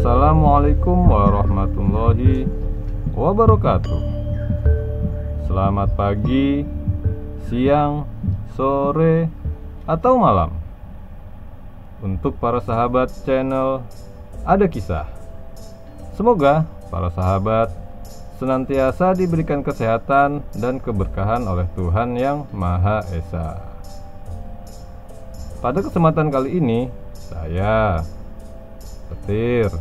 Assalamualaikum warahmatullahi wabarakatuh. Selamat pagi, siang, sore, atau malam untuk para sahabat channel Ada Kisah. Semoga para sahabat senantiasa diberikan kesehatan dan keberkahan oleh Tuhan Yang Maha Esa. Pada kesempatan kali ini, saya Petir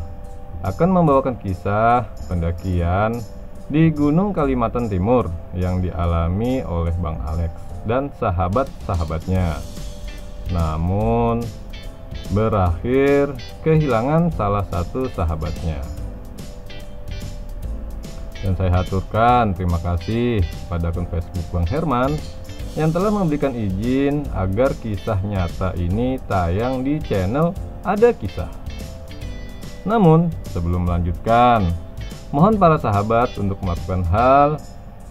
akan membawakan kisah pendakian di Gunung Kalimantan Timur yang dialami oleh Bang Alex dan sahabat-sahabatnya. Namun berakhir kehilangan salah satu sahabatnya. Dan saya haturkan terima kasih pada akun Facebook Bang Herman yang telah memberikan izin agar kisah nyata ini tayang di channel Ada Kisah. Namun, sebelum melanjutkan, mohon para sahabat untuk melakukan hal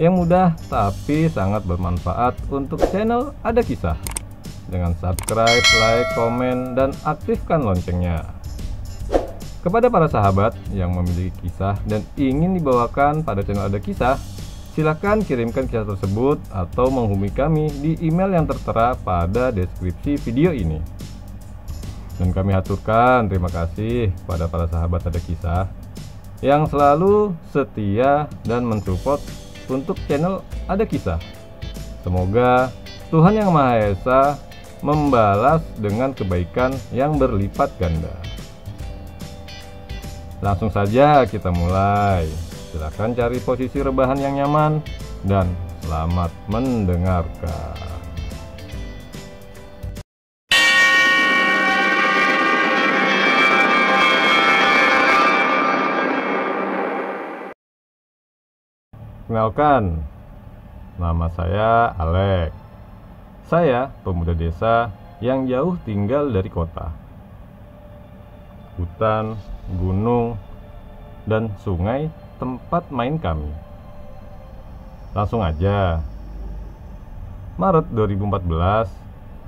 yang mudah tapi sangat bermanfaat untuk channel Ada Kisah dengan subscribe, like, komen, dan aktifkan loncengnya. Kepada para sahabat yang memiliki kisah dan ingin dibawakan pada channel Ada Kisah, silakan kirimkan kisah tersebut atau menghubungi kami di email yang tertera pada deskripsi video ini. Dan kami haturkan terima kasih kepada para sahabat Ada Kisah yang selalu setia dan mensupport untuk channel Ada Kisah. Semoga Tuhan Yang Maha Esa membalas dengan kebaikan yang berlipat ganda. Langsung saja kita mulai. Silakan cari posisi rebahan yang nyaman dan selamat mendengarkan. Kenalkan, nama saya Alex. Saya pemuda desa yang jauh tinggal dari kota. Hutan, gunung, dan sungai tempat main kami. Langsung aja. Maret 2014,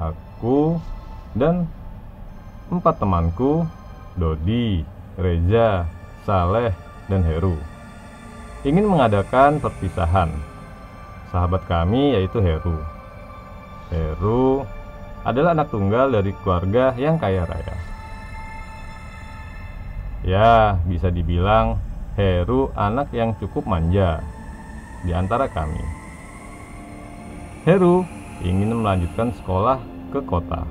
aku dan 4 temanku, Dodi, Reza, Saleh, dan Heru, ingin mengadakan perpisahan. Sahabat kami yaitu Heru. Heru adalah anak tunggal dari keluarga yang kaya raya. Ya, bisa dibilang Heru anak yang cukup manja di antara kami. Heru ingin melanjutkan sekolah ke kota.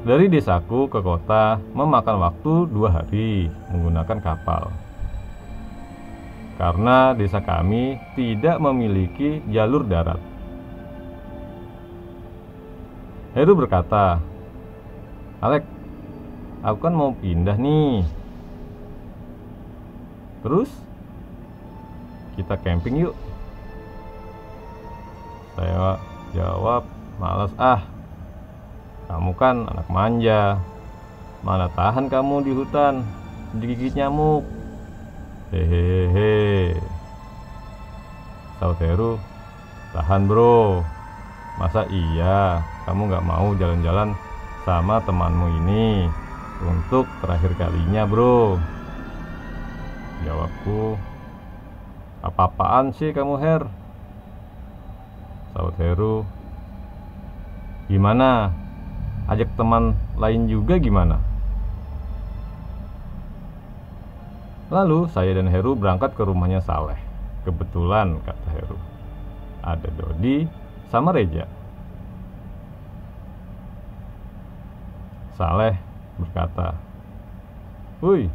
Dari desaku ke kota memakan waktu 2 hari menggunakan kapal. Karena desa kami tidak memiliki jalur darat. Heru berkata, "Alek, aku kan mau pindah nih. Terus kita camping yuk." Saya jawab, "Males ah. Kamu kan anak manja. Mana tahan kamu di hutan, digigit nyamuk." Hehehe. Saud Heru, "Tahan bro. Masa iya kamu gak mau jalan-jalan sama temanmu ini untuk terakhir kalinya bro?" Jawabku, "Apa-apaan sih kamu Her?" Saud Heru, "Gimana? Ajak teman lain juga gimana?" Lalu saya dan Heru berangkat ke rumahnya Saleh. Kebetulan, kata Heru, ada Dodi sama Reja. Saleh berkata, "Wuih."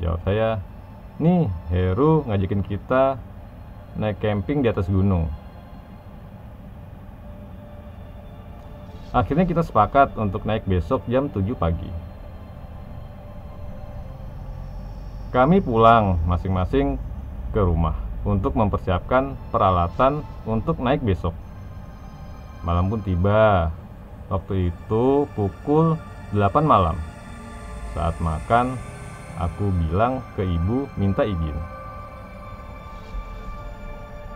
Jawab saya, "Nih Heru ngajakin kita naik camping di atas gunung." Akhirnya kita sepakat untuk naik besok jam 7 pagi. Kami pulang masing-masing ke rumah untuk mempersiapkan peralatan untuk naik besok. Malam pun tiba. Waktu itu pukul 8 malam. Saat makan, aku bilang ke ibu minta izin.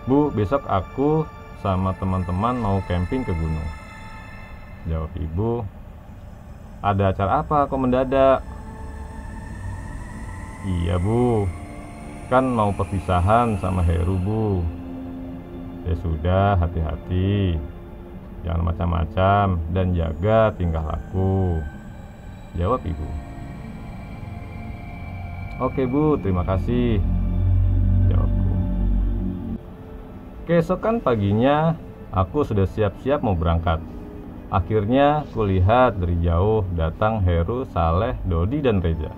"Bu, besok aku sama teman-teman mau camping ke gunung." Jawab ibu, Ada acara apa kok mendadak? Iya Bu, kan mau perpisahan sama Heru Bu. Ya sudah, hati-hati, jangan macam-macam dan jaga tingkah laku, jawab ibu. Oke Bu, terima kasih, jawabku. Keesokan paginya, aku sudah siap-siap mau berangkat. Akhirnya kulihat dari jauh datang Heru, Saleh, Dodi, dan Reza.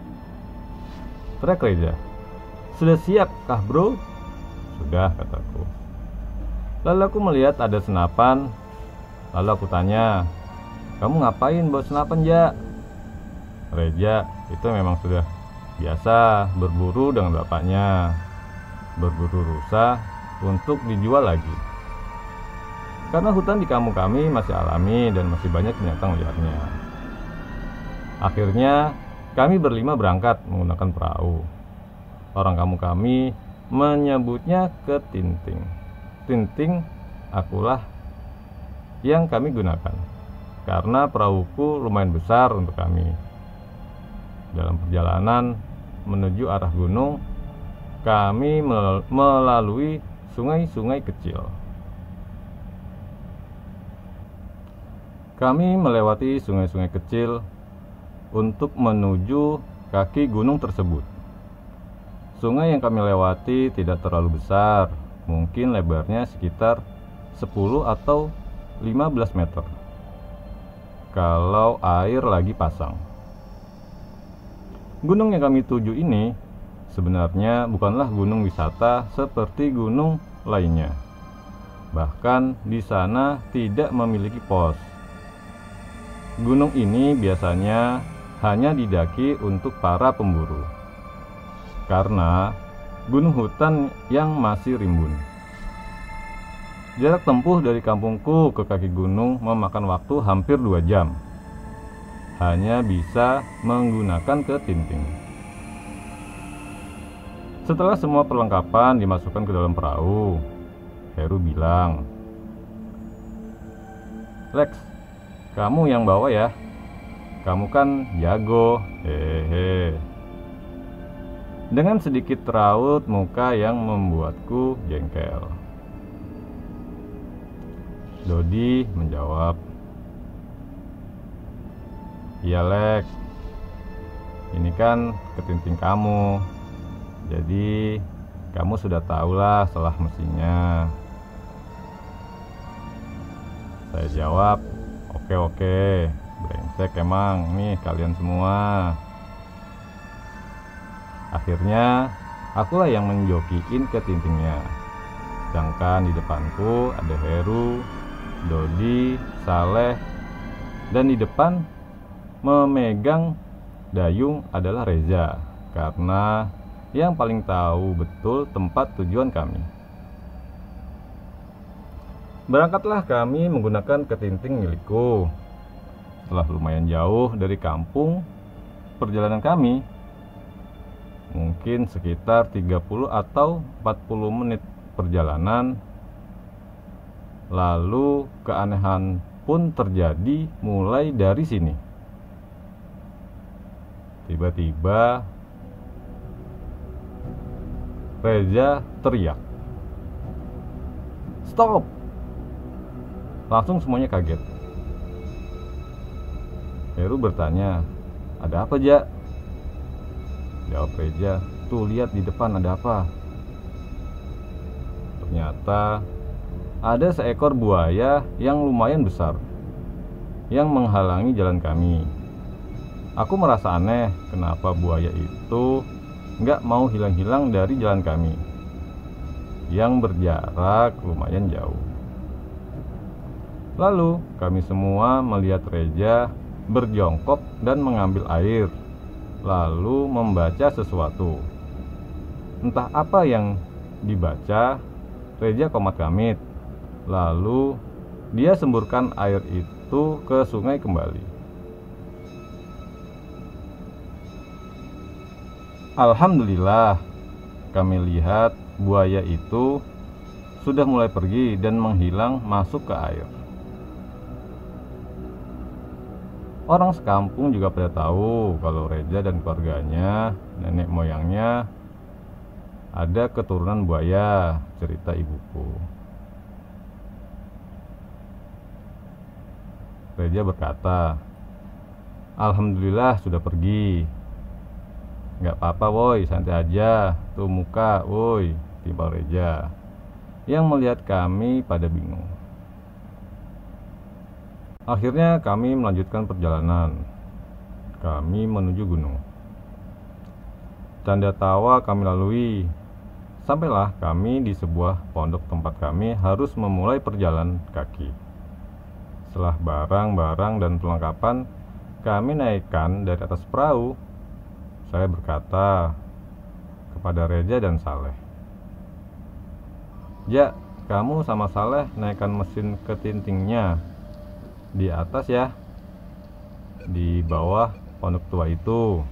Teriak Reza, "Sudah siap kah bro?" "Sudah," kataku. Lalu aku melihat ada senapan. Lalu aku tanya, "Kamu ngapain bawa senapan, Ja?" "Reza, itu memang sudah biasa berburu dengan bapaknya, berburu rusa untuk dijual lagi. Karena hutan di kampung kami masih alami dan masih banyak binatang liarnya. Akhirnya kami berlima berangkat menggunakan perahu. Orang kampung kami menyebutnya ketinting. Tinting akulah yang kami gunakan karena perahuku lumayan besar untuk kami. Dalam perjalanan menuju arah gunung, kami melalui sungai-sungai kecil. Kami melewati sungai-sungai kecil untuk menuju kaki gunung tersebut. Sungai yang kami lewati tidak terlalu besar, mungkin lebarnya sekitar 10 atau 15 meter kalau air lagi pasang. Gunung yang kami tuju ini sebenarnya bukanlah gunung wisata seperti gunung lainnya. Bahkan di sana tidak memiliki pos. Gunung ini biasanya hanya didaki untuk para pemburu, karena gunung hutan yang masih rimbun. Jarak tempuh dari kampungku ke kaki gunung memakan waktu hampir 2 jam. Hanya bisa menggunakan ketinting. Setelah semua perlengkapan dimasukkan ke dalam perahu, Heru bilang, "Lex, kamu yang bawa ya. Kamu kan jago, hehe." Dengan sedikit raut muka yang membuatku jengkel. Dodi menjawab, "Iya Lex, ini kan ketinting kamu, jadi kamu sudah tahulah salah mestinya." Saya jawab, Oke, brengsek emang nih kalian semua." Akhirnya akulah yang menjokiin ketintingnya, sedangkan di depanku ada Heru, Dodi, Saleh, dan di depan memegang dayung adalah Reza, karena yang paling tahu betul tempat tujuan kami. Berangkatlah kami menggunakan ketinting milikku. Setelah lumayan jauh dari kampung, perjalanan kami mungkin sekitar 30 atau 40 menit perjalanan. Lalu keanehan pun terjadi mulai dari sini. Tiba-tiba Reza teriak, "Stop!" Langsung semuanya kaget. Heru bertanya, "Ada apa, Ja?" Jawab Reza, "Tuh lihat di depan ada apa." Ternyata ada seekor buaya yang lumayan besar yang menghalangi jalan kami. Aku merasa aneh kenapa buaya itu nggak mau hilang-hilang dari jalan kami yang berjarak lumayan jauh. Lalu kami semua melihat Reza berjongkok dan mengambil air, lalu membaca sesuatu. Entah apa yang dibaca, Reza komat kamit. Lalu dia semburkan air itu ke sungai kembali. Alhamdulillah, kami lihat buaya itu sudah mulai pergi dan menghilang masuk ke air. Orang sekampung juga pada tahu kalau Reza dan keluarganya, nenek moyangnya ada keturunan buaya, cerita ibuku. Reza berkata, "Alhamdulillah sudah pergi." "Nggak apa-apa woi, santai aja. Tuh muka, woi," timpal Reza yang melihat kami pada bingung. Akhirnya kami melanjutkan perjalanan. Kami menuju gunung. Tanda tawa kami lalui. Sampailah kami di sebuah pondok tempat kami harus memulai perjalanan kaki. Setelah barang-barang dan perlengkapan kami naikkan dari atas perahu, saya berkata kepada Reza dan Saleh, "Ya, kamu sama Saleh naikkan mesin ketintingnya di atas ya, di bawah pondok tua itu."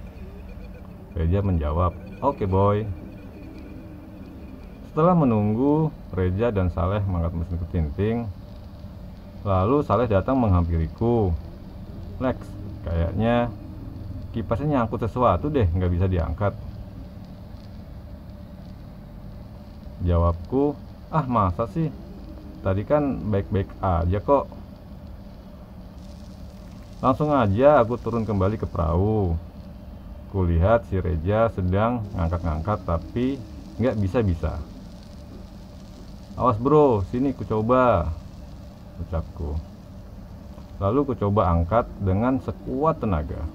Reza menjawab, "Oke boy." Setelah menunggu Reza dan Saleh mengangkat mesin ketinting, lalu Saleh datang menghampiriku. "Lex, kayaknya kipasnya nyangkut sesuatu deh, nggak bisa diangkat." Jawabku, "Ah masa sih? Tadi kan baik-baik aja kok." Langsung aja aku turun kembali ke perahu. Kulihat si Reza sedang ngangkat-ngangkat tapi nggak bisa-bisa. "Awas bro, sini ku coba," ucapku. Lalu ku coba angkat dengan sekuat tenaga.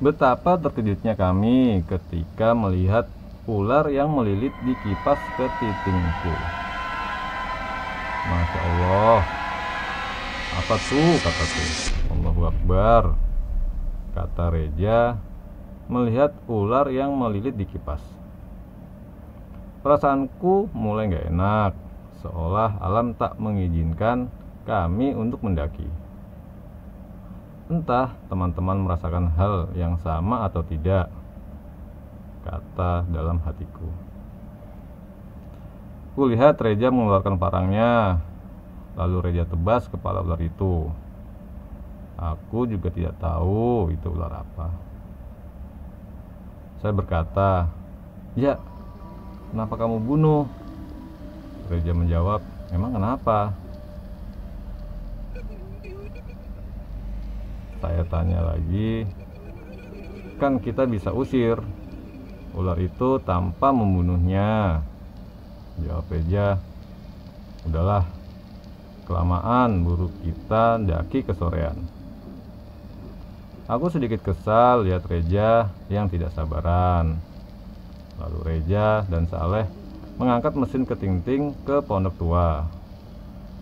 Betapa terkejutnya kami ketika melihat ular yang melilit di kipas ketintingku. "Masya Allah, apa tuh?" kataku. "Allahu Akbar," kata Reza melihat ular yang melilit di kipas. Perasaanku mulai gak enak, seolah alam tak mengizinkan kami untuk mendaki. Entah teman-teman merasakan hal yang sama atau tidak, kata dalam hatiku. Kulihat Reza mengeluarkan parangnya, lalu Reza tebas kepala ular itu. Aku juga tidak tahu itu ular apa. Saya berkata, "Ya, kenapa kamu bunuh?" Reza menjawab, "Emang kenapa?" Saya tanya lagi, "Kan kita bisa usir ular itu tanpa membunuhnya." Jawab Reza, "Udahlah, kelamaan buru kita daki kesorean." Aku sedikit kesal lihat Reza yang tidak sabaran. Lalu Reza dan Saleh mengangkat mesin ketinting ke pondok tua.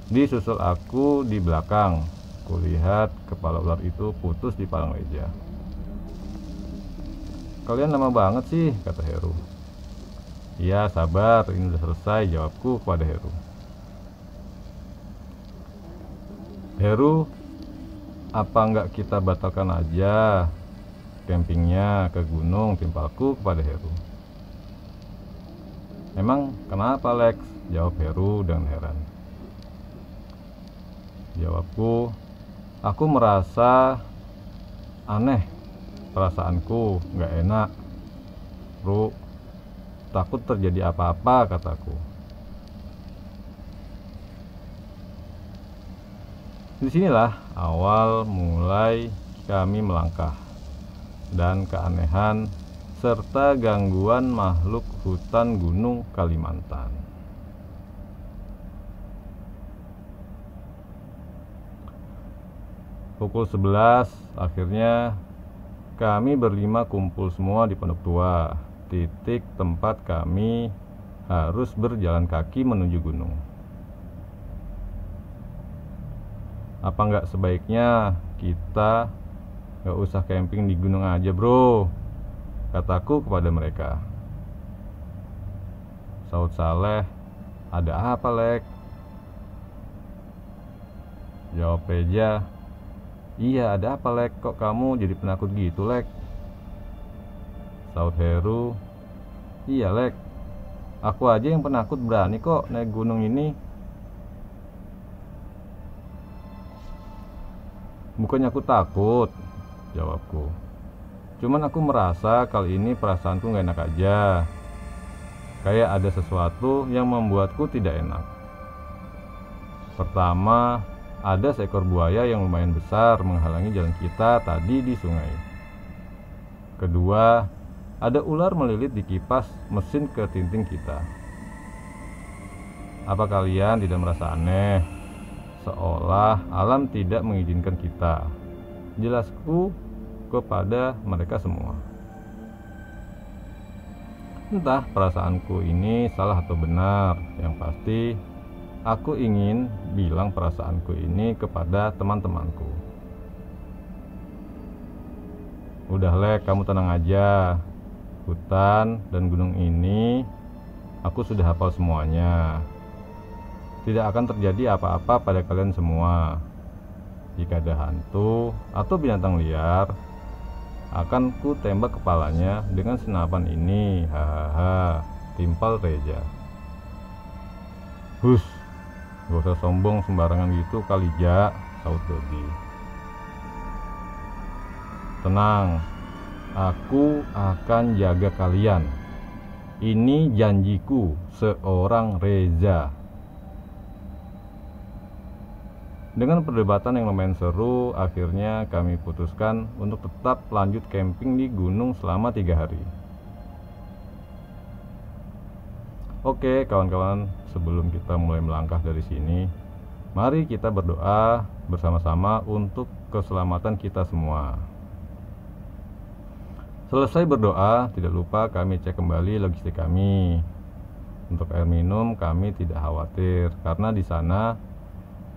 Disusul aku di belakang. Kulihat kepala ular itu putus di parang Reza. "Kalian lama banget sih," kata Heru. "Iya sabar, ini udah selesai," jawabku kepada Heru. "Heru, apa enggak kita batalkan aja campingnya ke gunung?" timpalku kepada Heru. "Emang kenapa Lex?" jawab Heru dengan heran. Jawabku, "Aku merasa aneh, perasaanku nggak enak. Ru, takut terjadi apa-apa," kataku. Disinilah awal mulai kami melangkah, dan keanehan serta gangguan makhluk hutan gunung Kalimantan. Pukul 11 akhirnya kami berlima kumpul semua di pondok tua, titik tempat kami harus berjalan kaki menuju gunung. "Apa nggak sebaiknya kita nggak usah camping di gunung aja bro?" kataku kepada mereka. Saud Saleh, "Ada apa Lek?" Jawab Reza, "Iya ada apa Lek, kok kamu jadi penakut gitu Lek?" Saud Heru, "Iya Lek, aku aja yang penakut berani kok naik gunung ini." Bukannya aku takut, jawabku. Cuman aku merasa kali ini perasaanku gak enak aja. Kayak ada sesuatu yang membuatku tidak enak. Pertama, ada seekor buaya yang lumayan besar menghalangi jalan kita tadi di sungai. Kedua, ada ular melilit di kipas mesin ketinting kita. Apa kalian tidak merasa aneh? Seolah alam tidak mengizinkan kita. Jelasku kepada mereka semua. Entah perasaanku ini salah atau benar. Yang pasti aku ingin bilang perasaanku ini kepada teman-temanku. Udah Lek, kamu tenang aja. Hutan dan gunung ini aku sudah hafal semuanya. Tidak akan terjadi apa-apa pada kalian semua. Jika ada hantu atau binatang liar, akan ku tembak kepalanya dengan senapan ini. Hahaha, timpal Reja. Hus, gak usah sombong sembarangan gitu kali, Ja, saut Dodi. Tenang, aku akan jaga kalian. Ini janjiku seorang Reza. Dengan perdebatan yang lumayan seru, akhirnya kami putuskan untuk tetap lanjut camping di gunung selama 3 hari. Oke kawan-kawan, sebelum kita mulai melangkah dari sini, mari kita berdoa bersama-sama untuk keselamatan kita semua. Selesai berdoa, tidak lupa kami cek kembali logistik kami. Untuk air minum kami tidak khawatir karena di sana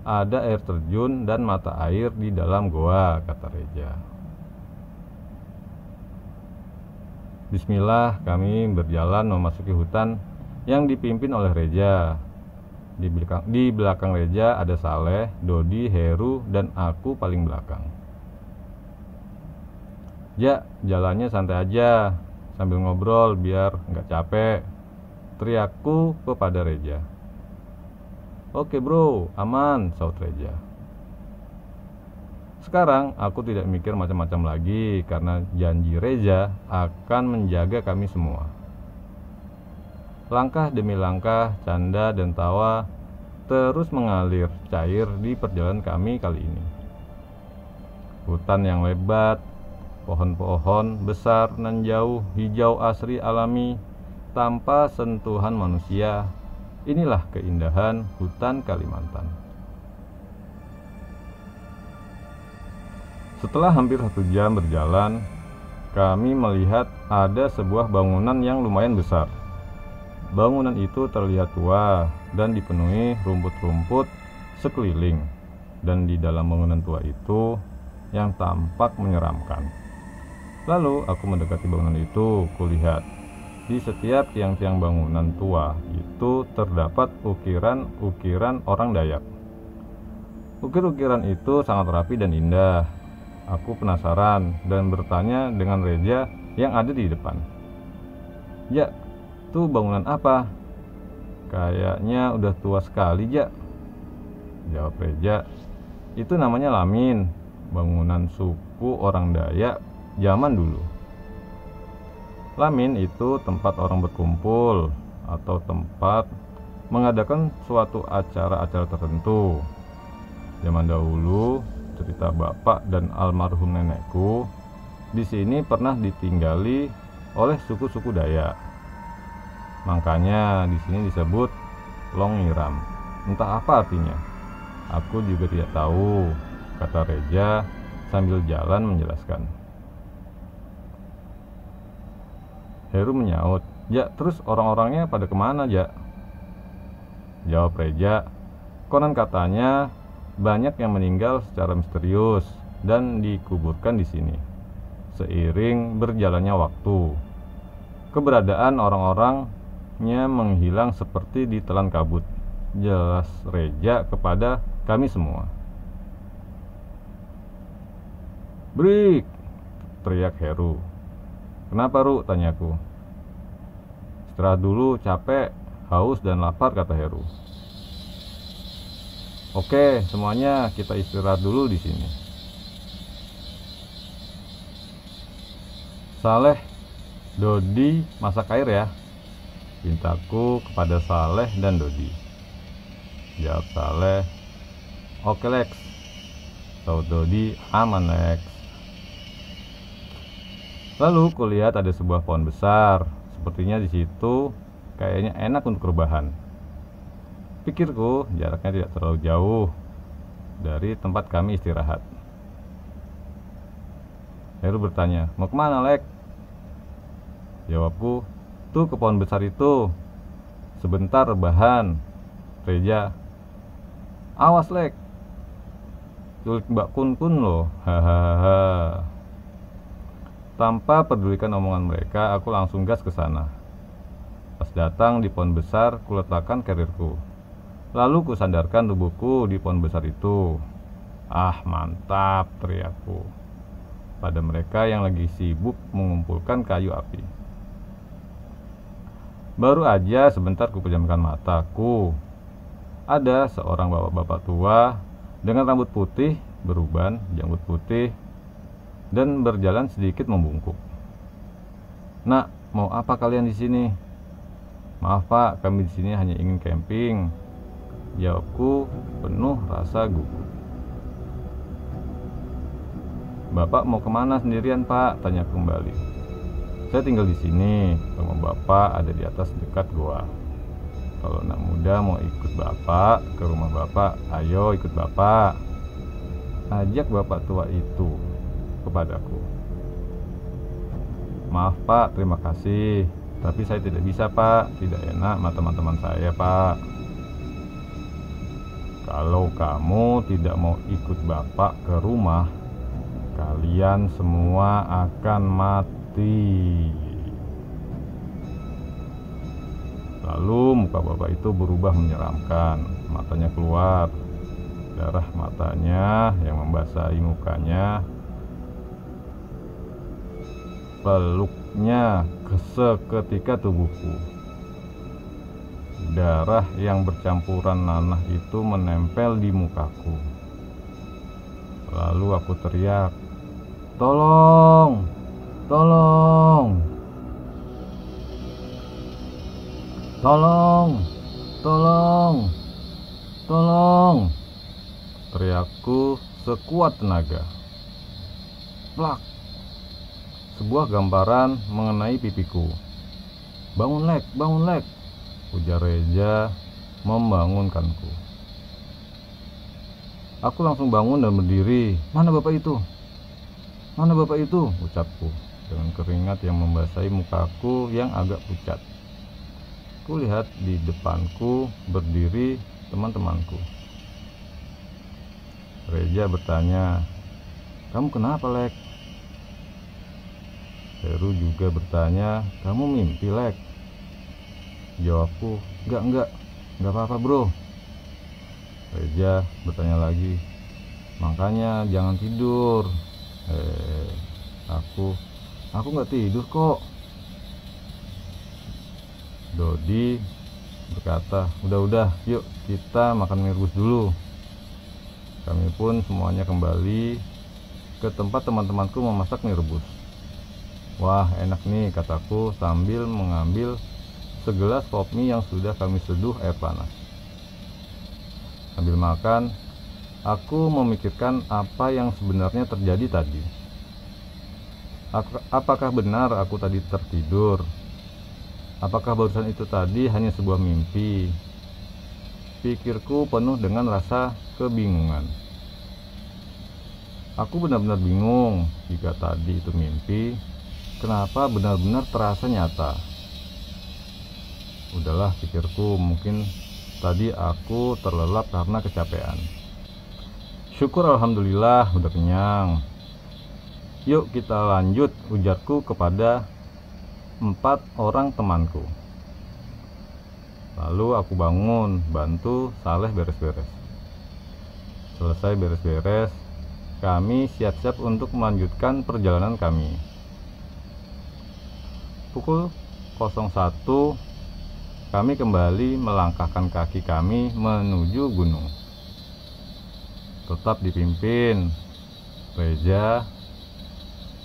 ada air terjun dan mata air di dalam goa, kata Reja. Bismillah, kami berjalan memasuki hutan yang dipimpin oleh Reja. Di belakang Reja ada Saleh, Dodi, Heru, dan aku paling belakang. Ja, jalannya santai aja, sambil ngobrol biar nggak capek, teriakku kepada Reja. Oke bro, aman, saut Reja. Sekarang aku tidak mikir macam-macam lagi karena janji Reja akan menjaga kami semua. Langkah demi langkah, canda dan tawa terus mengalir cair di perjalanan kami kali ini. Hutan yang lebat, pohon-pohon besar nan jauh, hijau asri alami tanpa sentuhan manusia. Inilah keindahan hutan Kalimantan. Setelah hampir 1 jam berjalan, kami melihat ada sebuah bangunan yang lumayan besar. Bangunan itu terlihat tua dan dipenuhi rumput-rumput sekeliling. Dan di dalam bangunan tua itu yang tampak menyeramkan. Lalu aku mendekati bangunan itu, kulihat di setiap tiang-tiang bangunan tua itu terdapat ukiran-ukiran orang Dayak. Ukir-ukiran itu sangat rapi dan indah. Aku penasaran dan bertanya dengan Reja yang ada di depan. Ja, tuh bangunan apa? Kayaknya udah tua sekali, Ja, jawab Reja. Itu namanya Lamin, bangunan suku orang Dayak zaman dulu. Lamin itu tempat orang berkumpul atau tempat mengadakan suatu acara-acara tertentu. Zaman dahulu, cerita bapak dan almarhum nenekku di sini pernah ditinggali oleh suku-suku Dayak. Makanya di sini disebut Longiram. Entah apa artinya. Aku juga tidak tahu, kata Reja sambil jalan menjelaskan. Heru menyaut, Ja, terus orang-orangnya pada kemana, Ja? Jawab Reja, konon katanya banyak yang meninggal secara misterius dan dikuburkan di sini. Seiring berjalannya waktu, keberadaan orang-orangnya menghilang seperti ditelan kabut. Jelas Reja kepada kami semua. Break! Teriak Heru. Kenapa, Ru? Tanyaku. Istirahat dulu, capek, haus dan lapar, kata Heru. Oke, semuanya kita istirahat dulu di sini. Saleh, Dodi masak air ya, pintaku kepada Saleh dan Dodi. Jawab Saleh, oke Lex. Saut Dodi, aman Lex. Lalu kulihat ada sebuah pohon besar. Sepertinya di situ kayaknya enak untuk rebahan. Pikirku jaraknya tidak terlalu jauh dari tempat kami istirahat. Heru bertanya, mau kemana Lex? Jawabku, tuh ke pohon besar itu. Sebentar rebahan. Reja, awas Lex, culik Mbak Kun Kun loh. Hahaha. Tanpa pedulikan omongan mereka, aku langsung gas ke sana. Pas datang di pohon besar, kuletakkan karirku. Lalu kusandarkan tubuhku di pohon besar itu. Ah, mantap, teriakku pada mereka yang lagi sibuk mengumpulkan kayu api. Baru aja sebentar kupejamkan mataku. Ada seorang bapak-bapak tua dengan rambut putih, beruban, janggut putih, dan berjalan sedikit membungkuk. Nak, mau apa kalian di sini? Maaf Pak, kami di sini hanya ingin camping. Jawabku penuh rasa gugup. Bapak mau kemana sendirian Pak? Tanya kembali. Saya tinggal di sini. Rumah Bapak ada di atas dekat goa. Kalau anak muda mau ikut Bapak ke rumah Bapak, ayo ikut Bapak. Ajak bapak tua itu kepadaku. Maaf Pak, terima kasih, tapi saya tidak bisa Pak. Tidak enak sama teman-teman saya Pak. Kalau kamu tidak mau ikut Bapak ke rumah, kalian semua akan mati. Lalu muka bapak itu berubah menyeramkan. Matanya keluar, darah matanya yang membasahi mukanya. Peluknya seketika tubuhku. Darah yang bercampuran nanah itu menempel di mukaku. Lalu aku teriak, "Tolong! Tolong! Tolong! Tolong! Tolong!" Teriakku sekuat tenaga. Plak! Sebuah gambaran mengenai pipiku. "Bangun Lek, bangun Lek!" ujar Reja membangunkanku. Aku langsung bangun dan berdiri. "Mana bapak itu? Mana bapak itu?" ucapku dengan keringat yang membasahi mukaku yang agak pucat. Kulihat di depanku berdiri teman-temanku. Reja bertanya, "Kamu kenapa Lek?" Heru juga bertanya, "Kamu mimpi Lek?" Jawabku, enggak apa-apa bro." Reja bertanya lagi, "Makanya jangan tidur." Aku nggak tidur kok." Dodi berkata, udah yuk kita makan mie rebus dulu." Kami pun semuanya kembali ke tempat teman-temanku memasak mie rebus. "Wah enak nih," kataku sambil mengambil segelas pop mie yang sudah kami seduh air panas. Sambil makan, aku memikirkan apa yang sebenarnya terjadi tadi. Apakah benar aku tadi tertidur? Apakah barusan itu tadi hanya sebuah mimpi? Pikirku penuh dengan rasa kebingungan. Aku benar-benar bingung, jika tadi itu mimpi, kenapa benar-benar terasa nyata? Udahlah, pikirku, mungkin tadi aku terlelap karena kecapean. Syukur alhamdulillah udah kenyang. "Yuk kita lanjut," ujarku kepada 4 orang temanku. Lalu aku bangun, bantu Saleh beres-beres. Selesai beres-beres, kami siap-siap untuk melanjutkan perjalanan kami. Pukul 01, kami kembali melangkahkan kaki kami menuju gunung. Tetap dipimpin Reja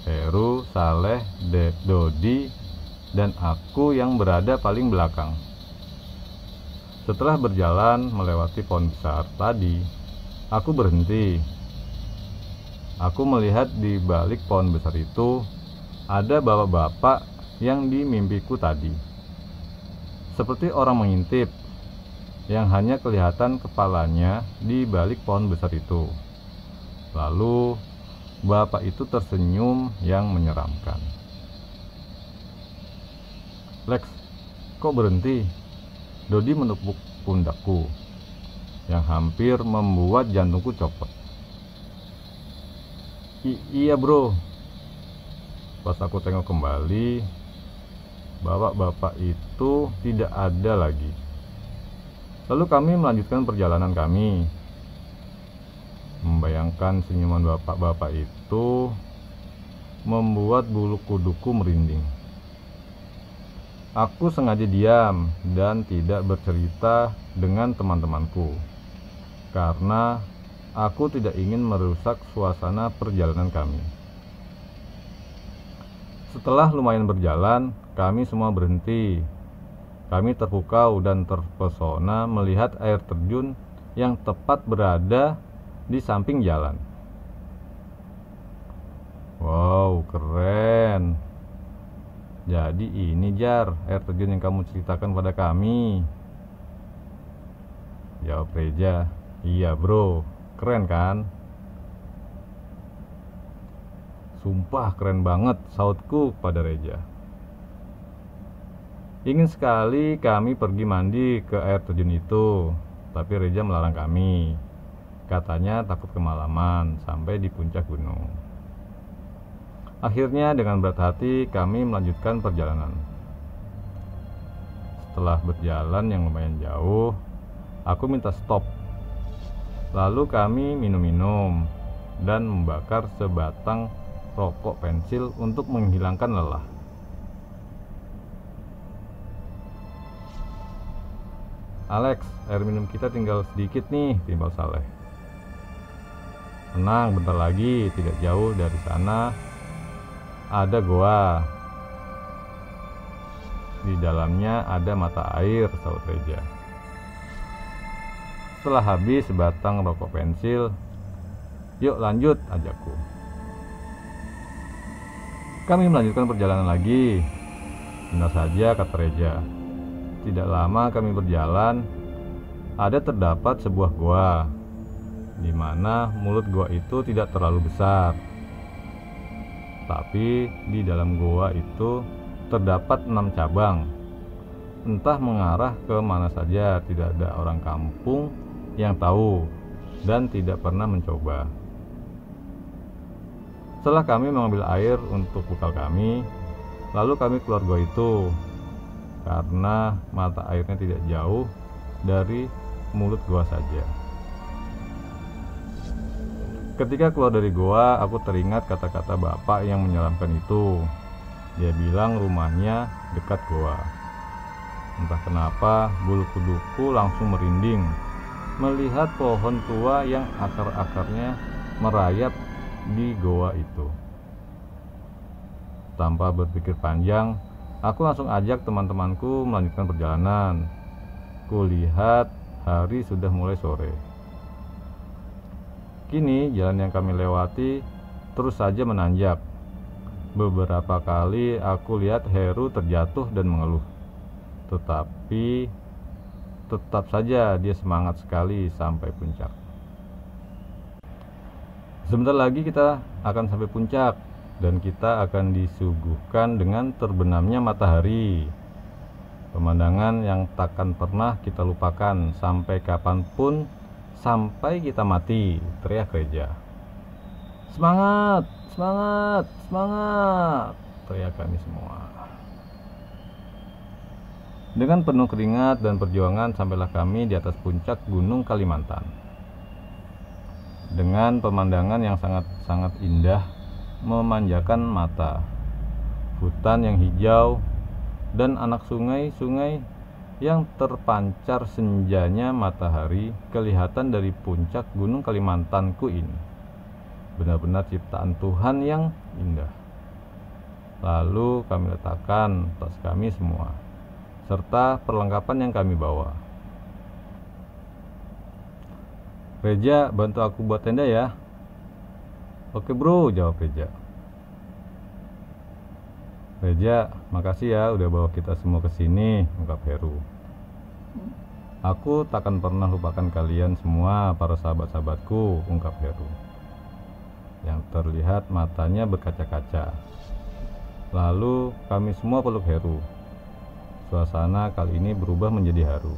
Heru, Saleh, Dodi, dan aku yang berada paling belakang. Setelah berjalan melewati pohon besar tadi, aku berhenti. Aku melihat di balik pohon besar itu ada bapak-bapak yang di mimpiku tadi. Seperti orang mengintip, yang hanya kelihatan kepalanya di balik pohon besar itu. Lalu bapak itu tersenyum yang menyeramkan. "Lex, kok berhenti?" Dodi menepuk pundakku, yang hampir membuat jantungku copot. Iya bro. Pas aku tengok kembali, bapak-bapak itu tidak ada lagi. Lalu kami melanjutkan perjalanan kami. Membayangkan senyuman bapak-bapak itu membuat bulu kuduku merinding. Aku sengaja diam dan tidak bercerita dengan teman-temanku, karena aku tidak ingin merusak suasana perjalanan kami. Setelah lumayan berjalan, kami semua berhenti. Kami terpukau dan terpesona melihat air terjun yang tepat berada di samping jalan. Wow, keren. Jadi ini Jar, air terjun yang kamu ceritakan pada kami. Jawab Reja. Iya bro, keren kan? Sumpah keren banget, sautku pada Reja. Ingin sekali kami pergi mandi ke air terjun itu, tapi Reja melarang kami. Katanya takut kemalaman sampai di puncak gunung. Akhirnya dengan berat hati kami melanjutkan perjalanan. Setelah berjalan yang lumayan jauh, aku minta stop. Lalu kami minum-minum dan membakar sebatang rokok pensil untuk menghilangkan lelah. Alex, air minum kita tinggal sedikit nih, timbal Saleh. Tenang, bentar lagi, tidak jauh dari sana ada goa. Di dalamnya ada mata air, saut Reja. Setelah habis sebatang rokok pensil, yuk lanjut, ajakku. Kami melanjutkan perjalanan lagi. Benar saja kata Reja. Tidak lama kami berjalan, ada terdapat sebuah goa, di mana mulut goa itu tidak terlalu besar. Tapi di dalam goa itu terdapat 6 cabang. Entah mengarah ke mana saja, tidak ada orang kampung yang tahu dan tidak pernah mencoba. Setelah kami mengambil air untuk bekal kami, lalu kami keluar goa itu, karena mata airnya tidak jauh dari mulut goa saja. Ketika keluar dari goa, aku teringat kata-kata bapak yang menyeramkan itu. Dia bilang rumahnya dekat goa. Entah kenapa bulu kuduku langsung merinding melihat pohon tua yang akar-akarnya merayap di goa itu. Tanpa berpikir panjang, aku langsung ajak teman-temanku melanjutkan perjalanan. Kulihat hari sudah mulai sore. Kini jalan yang kami lewati terus saja menanjak. Beberapa kali aku lihat Heru terjatuh dan mengeluh. Tetapi tetap saja dia semangat sekali sampai puncak. Sebentar lagi kita akan sampai puncak dan kita akan disuguhkan dengan terbenamnya matahari. Pemandangan yang takkan pernah kita lupakan sampai kapanpun, sampai kita mati, teriak Reja. Semangat, semangat, semangat, teriak kami semua. Dengan penuh keringat dan perjuangan sampailah kami di atas puncak Gunung Kalimantan. Dengan pemandangan yang sangat-sangat indah memanjakan mata. Hutan yang hijau dan anak sungai-sungai yang terpancar senjanya matahari kelihatan dari puncak Gunung Kalimantanku ini. Benar-benar ciptaan Tuhan yang indah. Lalu kami letakkan tas kami semua, serta perlengkapan yang kami bawa. "Reja, bantu aku buat tenda ya." "Oke bro," jawab Reja. "Reja, makasih ya udah bawa kita semua ke sini," ungkap Heru. "Aku takkan pernah lupakan kalian semua, para sahabat-sahabatku," ungkap Heru. Yang terlihat matanya berkaca-kaca. Lalu kami semua peluk Heru. Suasana kali ini berubah menjadi haru.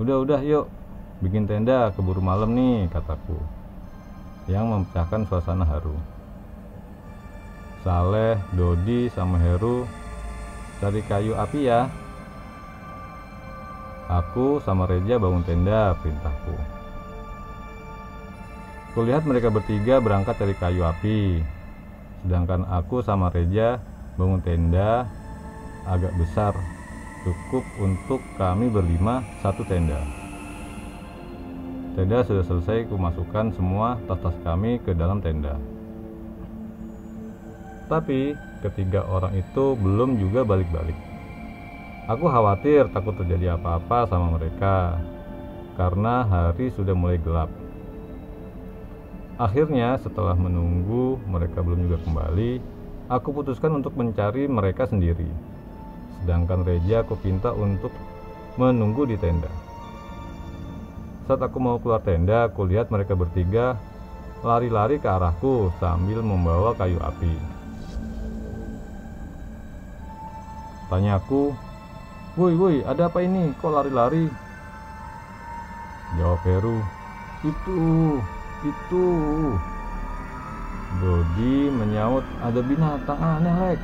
Udah yuk, bikin tenda, keburu malam nih," kataku, yang memecahkan suasana haru. "Saleh, Dodi, sama Heru cari kayu api ya." "Aku sama Reja bangun tenda," perintahku. Kulihat mereka bertiga berangkat cari kayu api, sedangkan aku sama Reja bangun tenda agak besar, cukup untuk kami berlima, satu tenda. Tenda sudah selesai kumasukkan semua tas-tas kami ke dalam tenda. Tapi ketiga orang itu belum juga balik-balik. Aku khawatir takut terjadi apa-apa sama mereka, karena hari sudah mulai gelap. Akhirnya setelah menunggu mereka belum juga kembali, aku putuskan untuk mencari mereka sendiri. Sedangkan Reja aku pinta untuk menunggu di tenda. Saat aku mau keluar tenda, aku lihat mereka bertiga lari-lari ke arahku sambil membawa kayu api. Tanyaku, Woi, ada apa ini? Kok lari-lari?" Jawab Heru, Itu. Dodi menyaut, "Ada binatang aneh, Lek."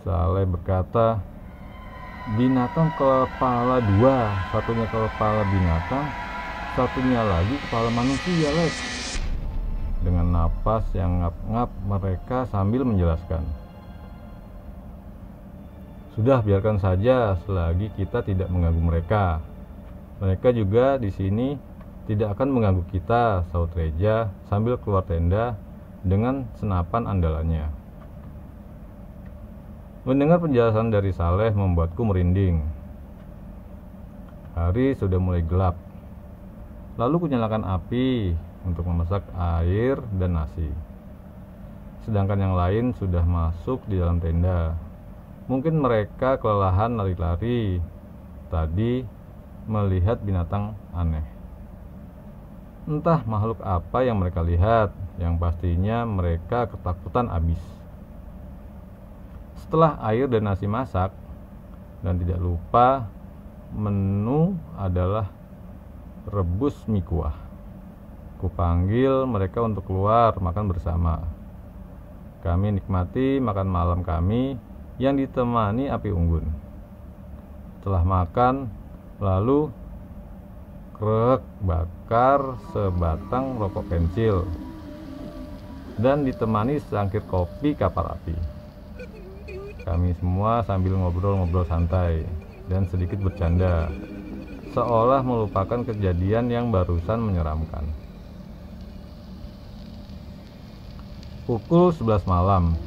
Saleh berkata, "Binatang kepala dua, satunya kepala binatang, satunya lagi kepala manusia, Lek." Dengan napas yang ngap-ngap mereka sambil menjelaskan. "Sudah, biarkan saja selagi kita tidak mengganggu mereka. Mereka juga di sini tidak akan mengganggu kita," sahut Reja sambil keluar tenda dengan senapan andalannya. Mendengar penjelasan dari Saleh membuatku merinding. Hari sudah mulai gelap. Lalu kunyalakan api untuk memasak air dan nasi. Sedangkan yang lain sudah masuk di dalam tenda. Mungkin mereka kelelahan lari-lari tadi melihat binatang aneh. Entah makhluk apa yang mereka lihat, yang pastinya mereka ketakutan abis. Setelah air dan nasi masak, dan tidak lupa menu adalah rebus mie kuah. Kupanggil mereka untuk keluar makan bersama. Kami nikmati makan malam kami yang ditemani api unggun. Setelah makan, lalu krek bakar sebatang rokok pensil dan ditemani secangkir kopi kapar api. Kami semua sambil ngobrol-ngobrol santai dan sedikit bercanda, seolah melupakan kejadian yang barusan menyeramkan. Pukul 11 malam.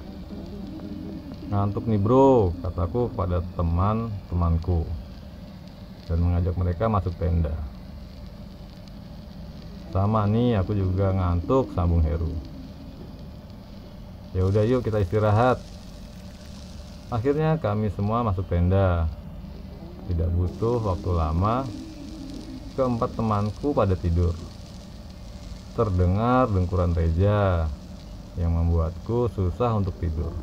"Ngantuk nih bro," kataku kepada teman-temanku dan mengajak mereka masuk tenda. "Sama nih, aku juga ngantuk," sambung Heru. "Ya udah yuk kita istirahat." Akhirnya kami semua masuk tenda. Tidak butuh waktu lama, keempat temanku pada tidur. Terdengar dengkuran Reja yang membuatku susah untuk tidur.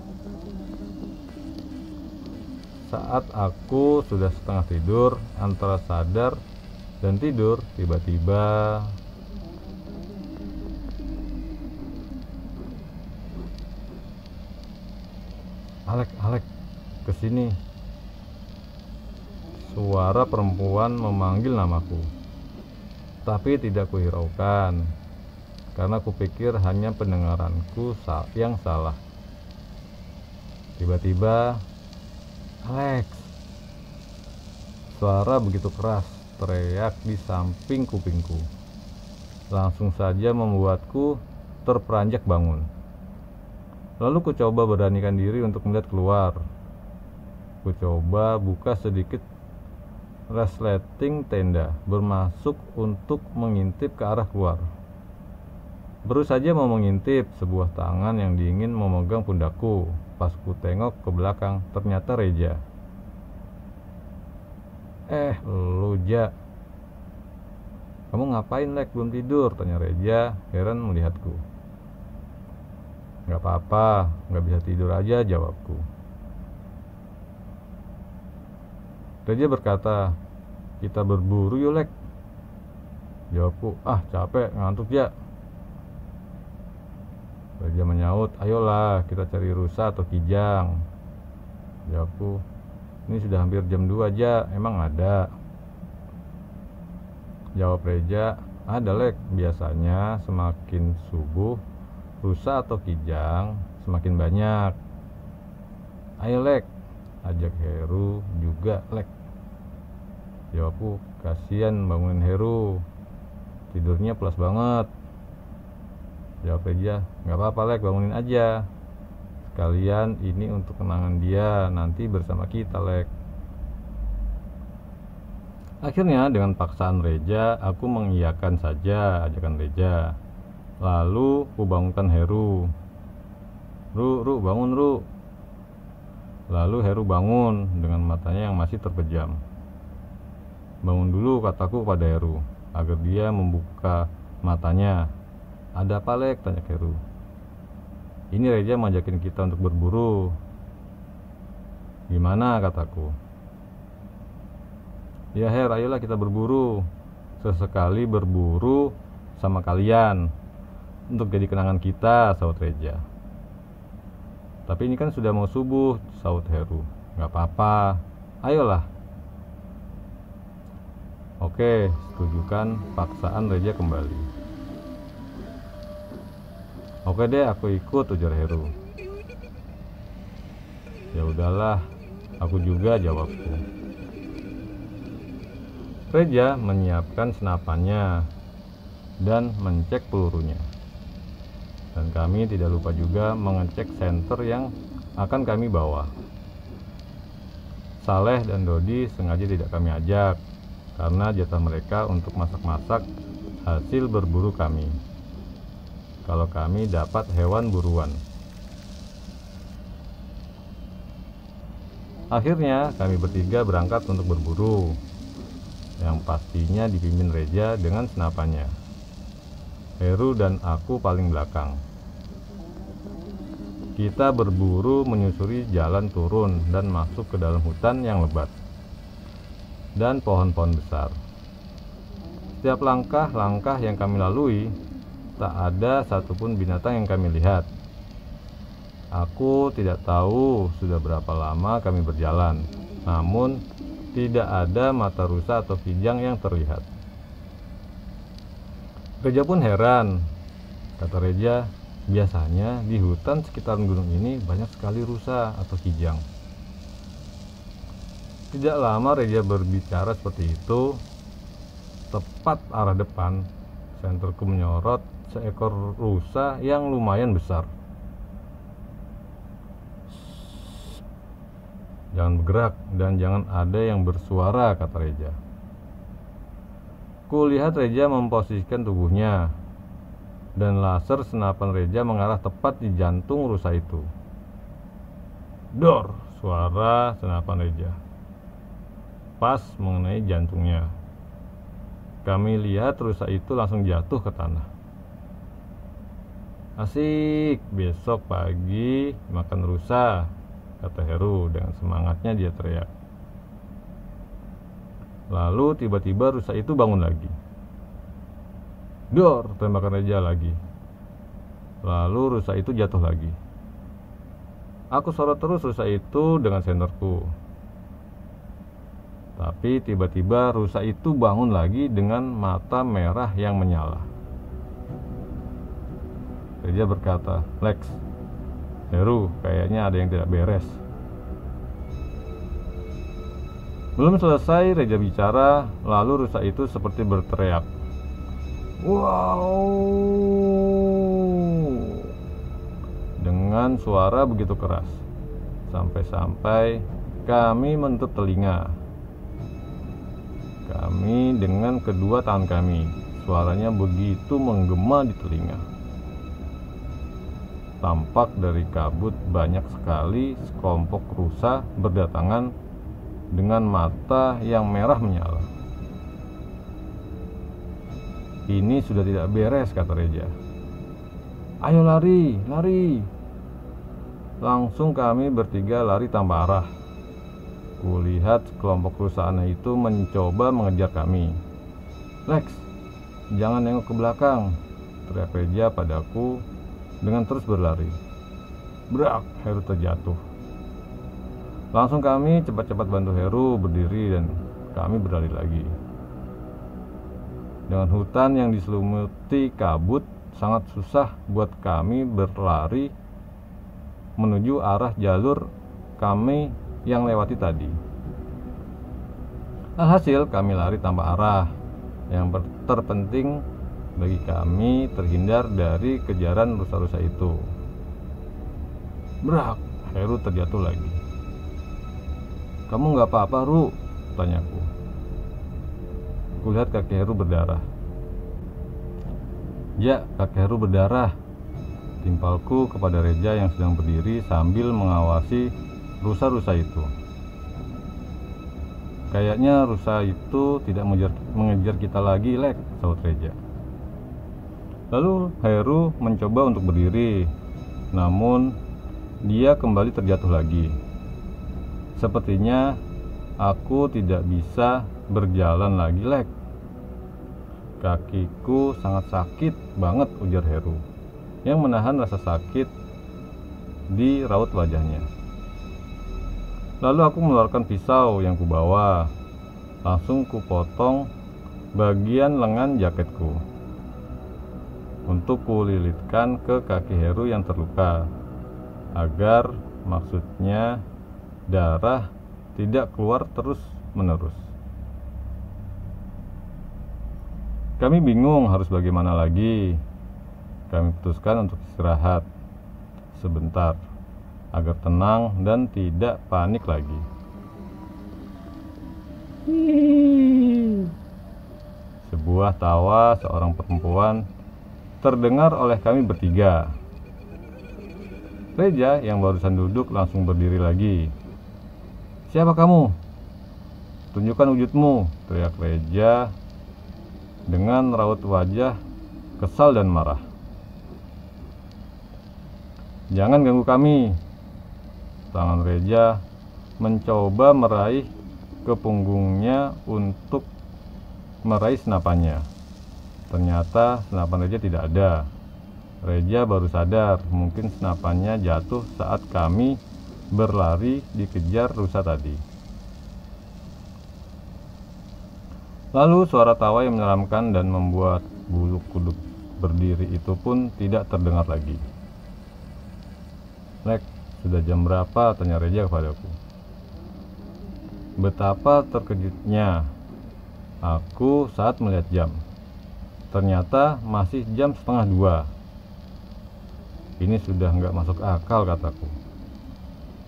Saat aku sudah setengah tidur, antara sadar dan tidur, tiba-tiba Alek, kesini." Suara perempuan memanggil namaku, tapi tidak kuhiraukan karena kupikir hanya pendengaranku yang salah. Tiba-tiba, "Alex!" Suara begitu keras teriak di samping kupingku. Langsung saja membuatku terperanjak bangun. Lalu ku coba beranikan diri untuk melihat keluar. Ku coba buka sedikit resleting tenda, bermasuk untuk mengintip ke arah keluar. Baru saja mau mengintip, sebuah tangan yang dingin memegang pundakku. Pas ku tengok ke belakang, ternyata Reja. Lu Ja, kamu ngapain Lek, belum tidur? Tanya Reja heran melihatku. Gak apa-apa, gak bisa tidur aja, jawabku. Reja berkata, kita berburu yuk Lek. Jawabku, capek, ngantuk ya. Reja menyaut, ayolah kita cari rusa atau kijang. Jawabku, ini sudah hampir jam 2 aja, emang ada? Jawab Reja, ada Lek, biasanya semakin subuh rusa atau kijang semakin banyak. Ayo Lek, ajak Heru juga Lek. Jawabku, kasihan bangunin Heru, tidurnya pulas banget. Jawab Reja, gak apa-apa Lek, bangunin aja. Sekalian ini untuk kenangan dia nanti bersama kita Lek. Akhirnya dengan paksaan Reja, aku mengiyakan saja ajakan Reja. Lalu ku bangunkan Heru. Ru, bangun Ru. Lalu Heru bangun dengan matanya yang masih terpejam. Bangun dulu, kataku kepada Heru, agar dia membuka matanya. Ada apa Lek? Tanya Heru. Ini Reja mengajakin kita untuk berburu. Gimana? Kataku. Ya Her, ayolah kita berburu. Sesekali berburu sama kalian, untuk jadi kenangan kita, saut Reja. Tapi ini kan sudah mau subuh, saut Heru. Gak apa-apa, ayolah. Oke, setujukan paksaan Reja kembali. Oke deh, aku ikut, ujar Heru. Ya udahlah, aku juga, jawabku. Reja menyiapkan senapannya dan mencek pelurunya. Dan kami tidak lupa juga mengecek senter yang akan kami bawa. Saleh dan Dodi sengaja tidak kami ajak, karena jatah mereka untuk masak-masak hasil berburu kami. Kalau kami dapat hewan buruan. Akhirnya kami bertiga berangkat untuk berburu, yang pastinya dipimpin Reja dengan senapannya. Heru dan aku paling belakang. Kita berburu menyusuri jalan turun dan masuk ke dalam hutan yang lebat dan pohon-pohon besar. Setiap langkah-langkah yang kami lalui, tak ada satupun binatang yang kami lihat. Aku tidak tahu sudah berapa lama kami berjalan, namun tidak ada mata rusa atau kijang yang terlihat. Reja pun heran. Kata Reja, biasanya di hutan sekitaran gunung ini banyak sekali rusa atau kijang. Tidak lama Reja berbicara seperti itu, tepat arah depan, senterku menyorot seekor rusa yang lumayan besar. Jangan bergerak dan jangan ada yang bersuara, kata Reja. Kulihat Reja memposisikan tubuhnya, dan laser senapan Reja mengarah tepat di jantung rusa itu. Dor, suara senapan Reja pas mengenai jantungnya. Kami lihat rusa itu langsung jatuh ke tanah. Asik, besok pagi makan rusa, kata Heru dengan semangatnya dia teriak. Lalu tiba-tiba rusa itu bangun lagi. Dor, tembakan Reja lagi. Lalu rusa itu jatuh lagi. Aku sorot terus rusa itu dengan senterku. Tapi tiba-tiba rusa itu bangun lagi dengan mata merah yang menyala. Reja berkata, Lex, Heru, kayaknya ada yang tidak beres. Belum selesai Reja bicara, lalu rusa itu seperti berteriak. Wow! Dengan dengan suara begitu keras, sampai-sampai kami menutup telinga. Kami dengan kedua tangan kami, suaranya begitu menggema di telinga. Tampak dari kabut banyak sekali sekelompok rusa berdatangan dengan mata yang merah menyala. Ini sudah tidak beres, kata Reja. Ayo lari, lari. Langsung kami bertiga lari tanpa arah. Kulihat kelompok rusa aneh itu mencoba mengejar kami. Lex, jangan nengok ke belakang, teriak Reja padaku dengan terus berlari. Brak, Heru terjatuh. Langsung kami cepat-cepat bantu Heru berdiri dan kami berlari lagi. Dengan hutan yang diselumuti kabut, sangat susah buat kami berlari menuju arah jalur kami yang lewati tadi. Alhasil kami lari tanpa arah. Yang terpenting bagi kami terhindar dari kejaran rusa-rusa itu. Brak, Heru terjatuh lagi. Kamu gak apa-apa, Ru? Tanyaku. Kulihat kaki Heru berdarah. Ya, kaki Heru berdarah. Timpalku kepada Reja yang sedang berdiri sambil mengawasi rusa-rusa itu. Kayaknya rusa itu tidak mengejar kita lagi, Lek, sahut Reja. Lalu Heru mencoba untuk berdiri, namun dia kembali terjatuh lagi. Sepertinya aku tidak bisa berjalan lagi, Lek. Kakiku sangat sakit banget, ujar Heru, yang menahan rasa sakit di raut wajahnya. Lalu aku mengeluarkan pisau yang kubawa. Langsung kupotong bagian lengan jaketku untuk kulilitkan ke kaki Heru yang terluka, agar maksudnya darah tidak keluar terus-menerus. Kami bingung harus bagaimana lagi. Kami putuskan untuk istirahat sebentar agar tenang dan tidak panik lagi. Sebuah tawa seorang perempuan terdengar oleh kami bertiga. Reja yang barusan duduk langsung berdiri lagi. Siapa kamu? Tunjukkan wujudmu, teriak Reja dengan raut wajah kesal dan marah. Jangan ganggu kami. Tangan Reja mencoba meraih ke punggungnya untuk meraih senapannya. Ternyata senapan Reja tidak ada. Reja baru sadar mungkin senapannya jatuh saat kami berlari dikejar rusa tadi. Lalu suara tawa yang menyeramkan dan membuat bulu kuduk berdiri itu pun tidak terdengar lagi. Lek, sudah jam berapa? Tanya Reja kepadaku. Betapa terkejutnya aku saat melihat jam. Ternyata masih jam 1:30. Ini sudah nggak masuk akal, kataku.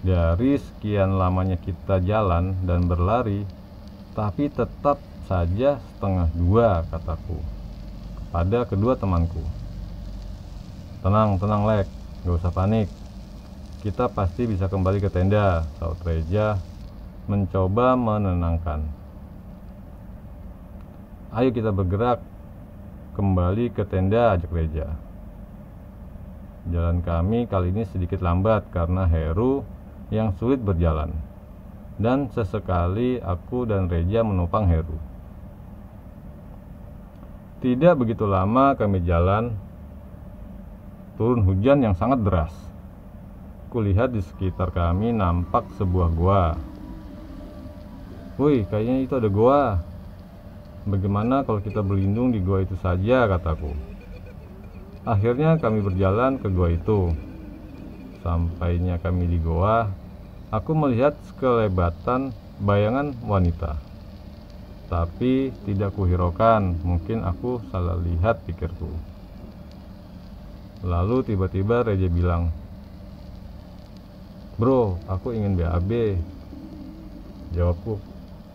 Dari sekian lamanya kita jalan dan berlari, tapi tetap saja 1:30, kataku pada kedua temanku. Tenang, tenang, Lek, gak usah panik. Kita pasti bisa kembali ke tenda, sahut Reja mencoba menenangkan. Ayo kita bergerak kembali ke tenda, ajak Reja. Jalan kami kali ini sedikit lambat karena Heru yang sulit berjalan, dan sesekali aku dan Reja menopang Heru. Tidak begitu lama kami jalan, turun hujan yang sangat deras. Kulihat di sekitar kami nampak sebuah goa. Wih, kayaknya itu ada goa. Bagaimana kalau kita berlindung di goa itu saja, kataku. Akhirnya kami berjalan ke goa itu. Sampainya kami di goa, aku melihat sekelebatan bayangan wanita. Tapi tidak kuhiraukan, mungkin aku salah lihat, pikirku. Lalu tiba-tiba Reja bilang, Bro, aku ingin BAB. Jawabku,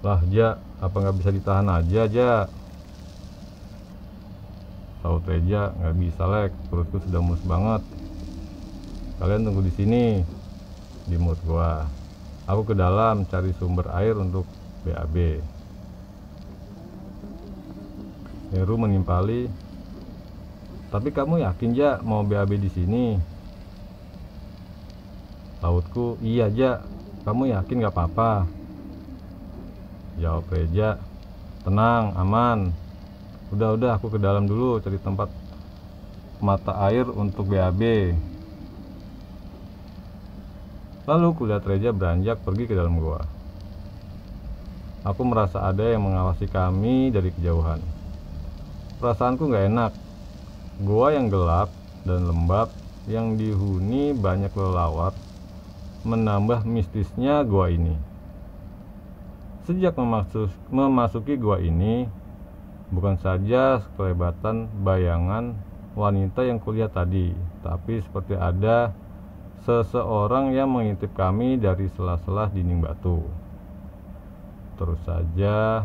lah Ja, apa nggak bisa ditahan aja Ja? Saut Reja, nggak bisa Lek, perutku sudah mus banget. Kalian tunggu di sini, di mood gua. Aku ke dalam cari sumber air untuk BAB. Heru menimpali, tapi kamu yakin Ja mau BAB di sini? Sautku, iya Ja, kamu yakin gak apa-apa? Jawab Reja, tenang, aman. Udah aku ke dalam dulu cari tempat mata air untuk BAB. Lalu kulihat Reja beranjak pergi ke dalam gua. Aku merasa ada yang mengawasi kami dari kejauhan. Perasaanku gak enak. Gua yang gelap dan lembab, yang dihuni banyak kelelawar, menambah mistisnya gua ini. Sejak memasuki gua ini, bukan saja sekelebatan bayangan wanita yang kulihat tadi, tapi seperti ada seseorang yang mengintip kami dari sela-sela dinding batu. Terus saja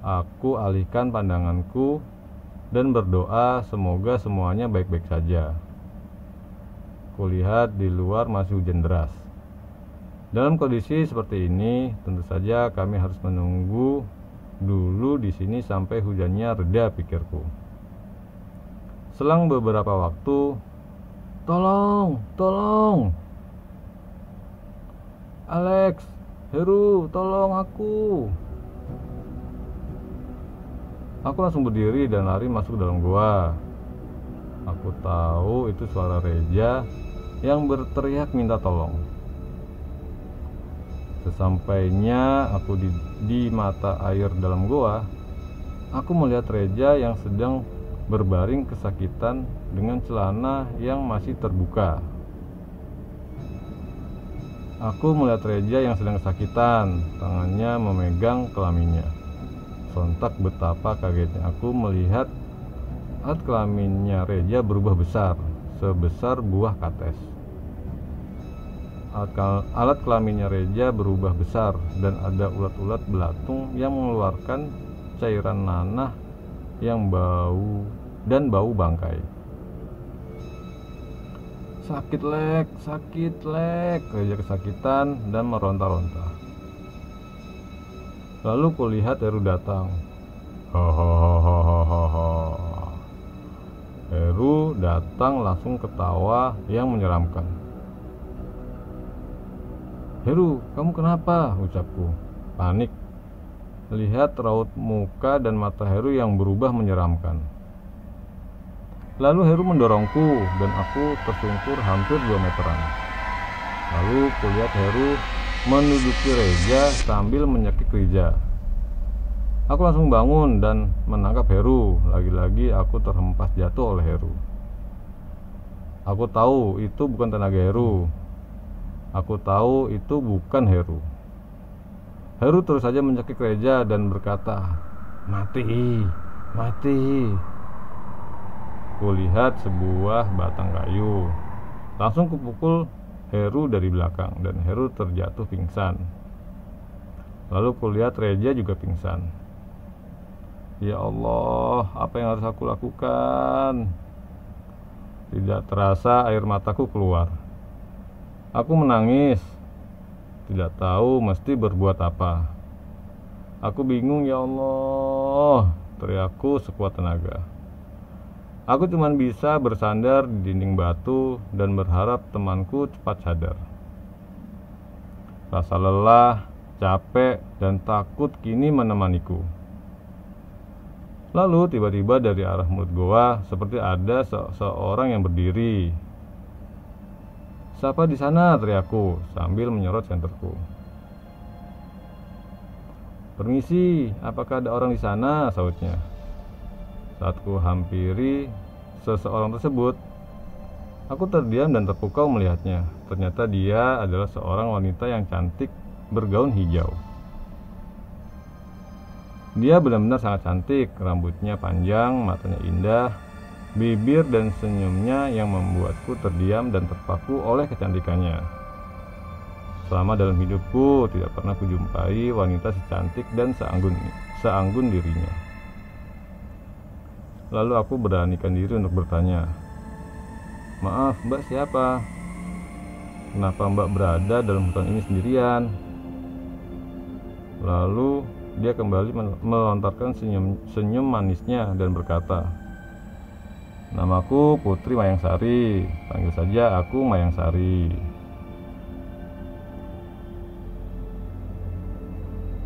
aku alihkan pandanganku dan berdoa semoga semuanya baik-baik saja. Kulihat di luar masih hujan deras. Dalam kondisi seperti ini, tentu saja kami harus menunggu dulu di sini sampai hujannya reda, pikirku. Selang beberapa waktu, tolong, Alex, Heru, tolong aku. Aku langsung berdiri dan lari masuk dalam gua. Aku tahu itu suara Reja yang berteriak minta tolong. Sesampainya aku di mata air dalam gua, aku melihat Reja yang sedang berbaring kesakitan dengan celana yang masih terbuka. Aku melihat Reja yang sedang kesakitan, tangannya memegang kelaminnya. Sontak betapa kagetnya aku melihat alat kelaminnya Reja berubah besar, sebesar buah kates. Alat kelaminnya Reja berubah besar dan ada ulat-ulat belatung yang mengeluarkan cairan nanah yang bau bangkai. Sakit Lek, Reja kesakitan dan meronta-ronta. Lalu kulihat Heru datang. Hahaha. Heru datang langsung ketawa yang menyeramkan. Heru, kamu kenapa? Ucapku. Panik. Lihat raut muka dan mata Heru yang berubah menyeramkan. Lalu Heru mendorongku dan aku tersungkur hampir 2 meteran. Lalu kulihat Heru menduduki Reja sambil menyekik Reja. Aku langsung bangun dan menangkap Heru. Lagi-lagi aku terhempas jatuh oleh Heru. Aku tahu itu bukan tenaga Heru. Aku tahu itu bukan Heru. Heru terus saja mencekik Reja dan berkata, Mati. Kulihat sebuah batang kayu. Langsung kupukul Heru dari belakang dan Heru terjatuh pingsan. Lalu kulihat Reja juga pingsan. Ya Allah, apa yang harus aku lakukan? Tidak terasa air mataku keluar. Aku menangis, tidak tahu mesti berbuat apa. Aku bingung, ya Allah, teriakku sekuat tenaga. Aku cuma bisa bersandar di dinding batu dan berharap temanku cepat sadar. Rasa lelah, capek, dan takut kini menemaniku. Lalu tiba-tiba dari arah mulut gua seperti ada seorang yang berdiri. Siapa di sana? Teriakku sambil menyorot senterku. Permisi, apakah ada orang di sana? Sautnya. Saat ku hampiri seseorang tersebut, aku terdiam dan terpukau melihatnya. Ternyata dia adalah seorang wanita yang cantik bergaun hijau. Dia benar-benar sangat cantik, rambutnya panjang, matanya indah, bibir dan senyumnya yang membuatku terdiam dan terpaku oleh kecantikannya. Selama dalam hidupku tidak pernah kujumpai wanita secantik dan seanggun dirinya. Lalu aku beranikan diri untuk bertanya, "Maaf, Mbak siapa? Kenapa Mbak berada dalam hutan ini sendirian?" Lalu dia kembali melontarkan senyum manisnya dan berkata, "Namaku Putri Mayangsari, panggil saja aku Mayangsari.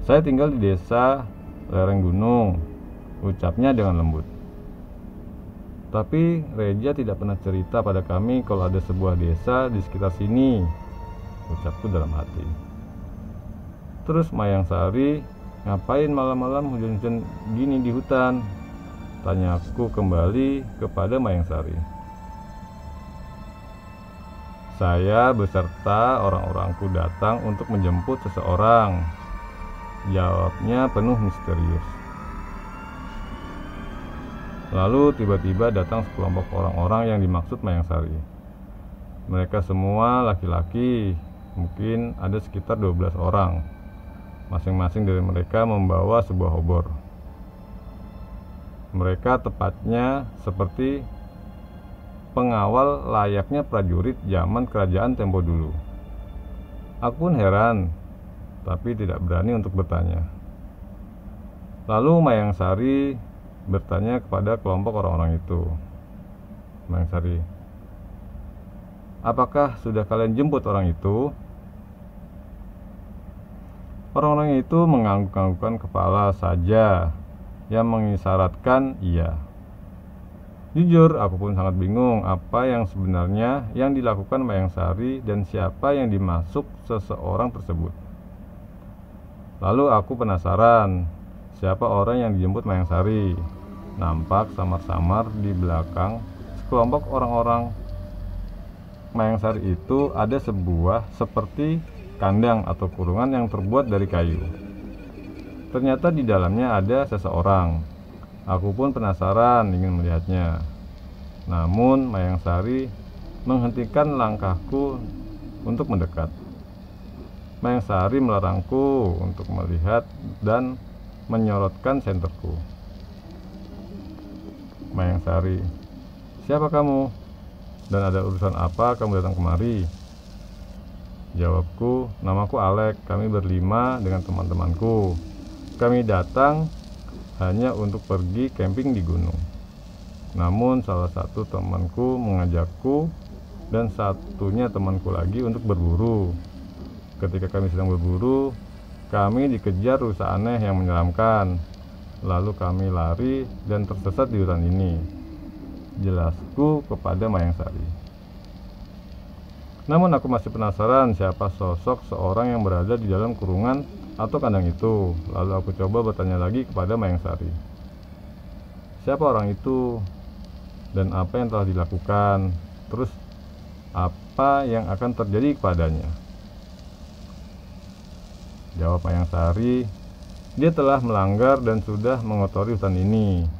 Saya tinggal di desa lereng gunung," ucapnya dengan lembut. "Tapi Reja tidak pernah cerita pada kami kalau ada sebuah desa di sekitar sini," ucapku dalam hati. "Terus Mayangsari ngapain malam-malam hujan-hujan gini di hutan?" tanyaku kembali kepada Mayangsari. "Saya beserta orang-orangku datang untuk menjemput seseorang," jawabnya penuh misterius. Lalu tiba-tiba datang sekelompok orang-orang yang dimaksud Mayangsari. Mereka semua laki-laki, mungkin ada sekitar 12 orang. Masing-masing dari mereka membawa sebuah obor. Mereka tepatnya seperti pengawal layaknya prajurit zaman kerajaan tempo dulu. Aku pun heran, tapi tidak berani untuk bertanya. Lalu Mayangsari bertanya kepada kelompok orang-orang itu, "Mayangsari, apakah sudah kalian jemput orang itu?" Orang-orang itu mengangguk-anggukkan kepala saja, yang mengisyaratkan iya. Jujur, aku pun sangat bingung apa yang sebenarnya yang dilakukan Mayangsari dan siapa yang dimaksud seseorang tersebut. Lalu aku penasaran, siapa orang yang dijemput Mayangsari. Nampak samar-samar di belakang sekelompok orang-orang Mayangsari itu ada sebuah seperti kandang atau kurungan yang terbuat dari kayu. Ternyata di dalamnya ada seseorang. Aku pun penasaran ingin melihatnya. Namun Mayangsari menghentikan langkahku untuk mendekat. Mayangsari melarangku untuk melihat dan menyorotkan senterku. "Mayangsari, siapa kamu? Dan ada urusan apa kamu datang kemari?" Jawabku, "Namaku Alek, kami berlima dengan teman-temanku. Kami datang hanya untuk pergi camping di gunung. Namun salah satu temanku mengajakku dan satunya temanku lagi untuk berburu. Ketika kami sedang berburu, kami dikejar rusa aneh yang menyeramkan. Lalu kami lari dan tersesat di hutan ini," jelasku kepada Mayangsari. Namun aku masih penasaran siapa sosok seorang yang berada di dalam kurungan atau kandang itu. Lalu aku coba bertanya lagi kepada Mayangsari, siapa orang itu dan apa yang telah dilakukan, terus apa yang akan terjadi kepadanya. Jawab Mayangsari, dia telah melanggar dan sudah mengotori hutan ini,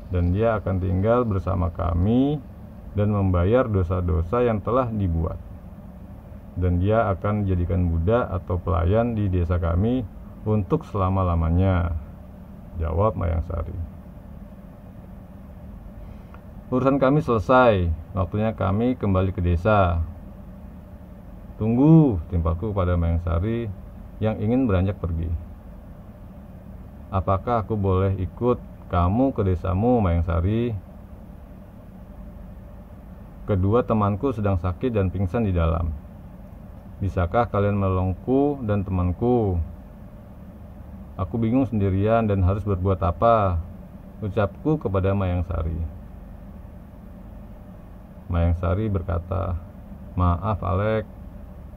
dan dia akan tinggal bersama kami dan membayar dosa-dosa yang telah dibuat. Dan dia akan dijadikan budak atau pelayan di desa kami untuk selama-lamanya, jawab Mayangsari. Urusan kami selesai, waktunya kami kembali ke desa. Tunggu, timpaku kepada Mayangsari yang ingin beranjak pergi. Apakah aku boleh ikut kamu ke desamu, Mayangsari? Kedua temanku sedang sakit dan pingsan di dalam. Bisakah kalian menolongku dan temanku? Aku bingung sendirian dan harus berbuat apa, ucapku kepada Mayangsari. Mayangsari berkata, "Maaf Alek,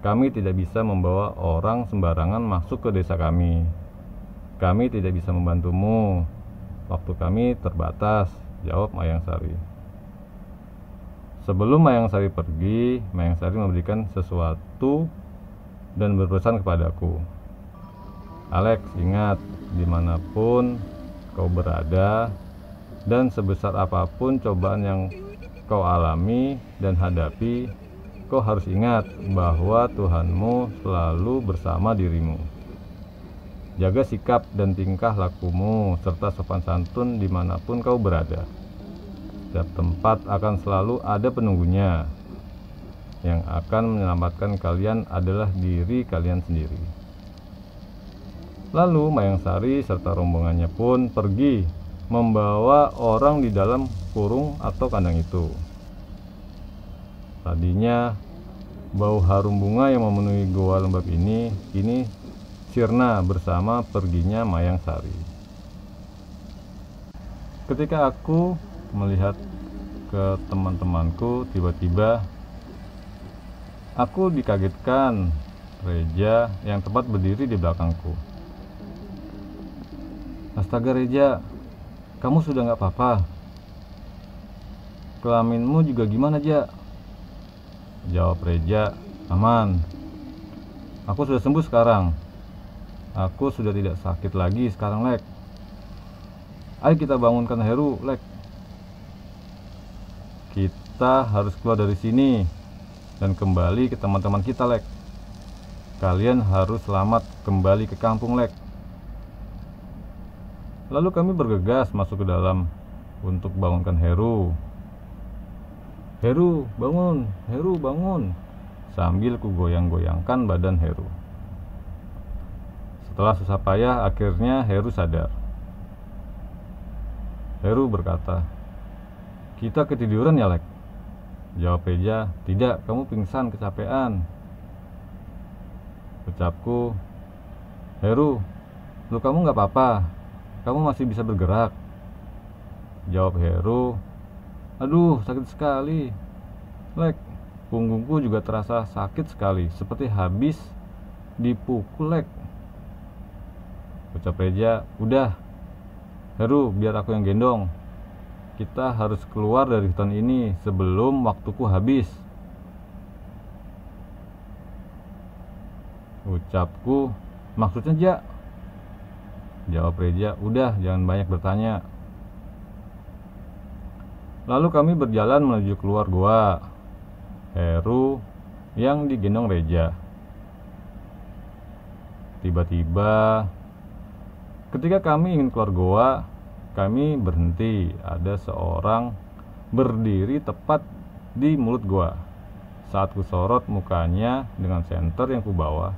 kami tidak bisa membawa orang sembarangan masuk ke desa kami. Kami tidak bisa membantumu. Waktu kami terbatas," jawab Mayangsari. Sebelum Mayangsari pergi, Mayangsari memberikan sesuatu dan berpesan kepadaku, "Alex, ingat, dimanapun kau berada dan sebesar apapun cobaan yang kau alami dan hadapi, kau harus ingat bahwa Tuhanmu selalu bersama dirimu. Jaga sikap dan tingkah lakumu serta sopan santun dimanapun kau berada. Setiap tempat akan selalu ada penunggunya. Yang akan menyelamatkan kalian adalah diri kalian sendiri. Lalu Mayang Sari serta rombongannya pun pergi membawa orang di dalam kurung atau kandang itu. Tadinya bau harum bunga yang memenuhi goa lembab ini kini sirna bersama perginya Mayang Sari. Ketika aku melihat ke teman-temanku, tiba-tiba aku dikagetkan Reja yang tepat berdiri di belakangku. Astaga Reja, kamu sudah gak apa-apa? Kelaminmu juga gimana, Ja? Jawab Reja, aman. Aku sudah sembuh sekarang. Aku sudah tidak sakit lagi sekarang, Lek. Ayo kita bangunkan Heru, Lek. Kita harus keluar dari sini dan kembali ke teman-teman kita, Lek. Kalian harus selamat kembali ke kampung, Lek. Lalu kami bergegas masuk ke dalam untuk bangunkan Heru. Heru, bangun! Heru, bangun! Sambil kugoyang-goyangkan badan Heru. Setelah susah payah, akhirnya Heru sadar. Heru berkata, kita ketiduran ya, Lek? Jawab Reja, tidak, kamu pingsan kecapean. Ucapku, Heru, lu kamu gak apa-apa? Kamu masih bisa bergerak? Jawab Heru, aduh sakit sekali, Lek. Punggungku juga terasa sakit sekali, seperti habis dipukul, Lek. Ucap Reja, udah Heru, biar aku yang gendong. Kita harus keluar dari hutan ini sebelum waktuku habis. Ucapku, maksudnya, Ja? Jawab Reja, udah jangan banyak bertanya. Lalu kami berjalan menuju keluar goa. Heru yang digendong Reja. Tiba-tiba ketika kami ingin keluar goa, kami berhenti. Ada seorang berdiri tepat di mulut goa. Saat kusorot mukanya dengan senter yang kubawa,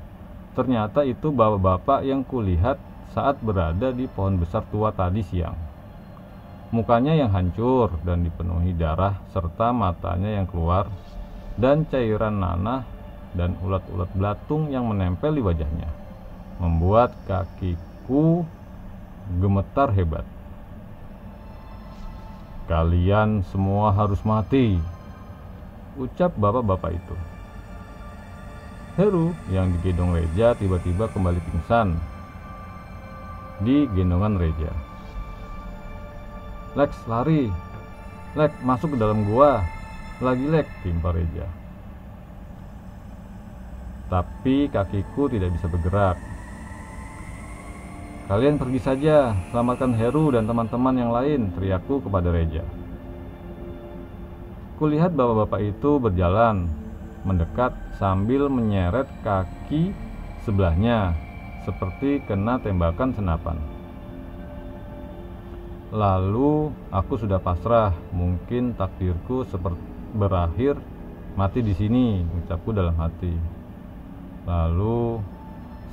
ternyata itu bapak-bapak yang kulihat saat berada di pohon besar tua tadi siang. Mukanya yang hancur dan dipenuhi darah serta matanya yang keluar dan cairan nanah dan ulat-ulat belatung yang menempel di wajahnya membuat kakiku gemetar hebat. Kalian semua harus mati, ucap bapak-bapak itu. Heru yang digendong Reja tiba-tiba kembali pingsan di gendongan Reja. Lex, lari. Lex, masuk ke dalam gua. Lagi, Lex, timpa Reja. Tapi kakiku tidak bisa bergerak. Kalian pergi saja, selamatkan Heru dan teman-teman yang lain, teriakku kepada Reja. Kulihat bapak-bapak itu berjalan, mendekat sambil menyeret kaki sebelahnya, seperti kena tembakan senapan. Lalu aku sudah pasrah, mungkin takdirku berakhir mati di sini, ucapku dalam hati. Lalu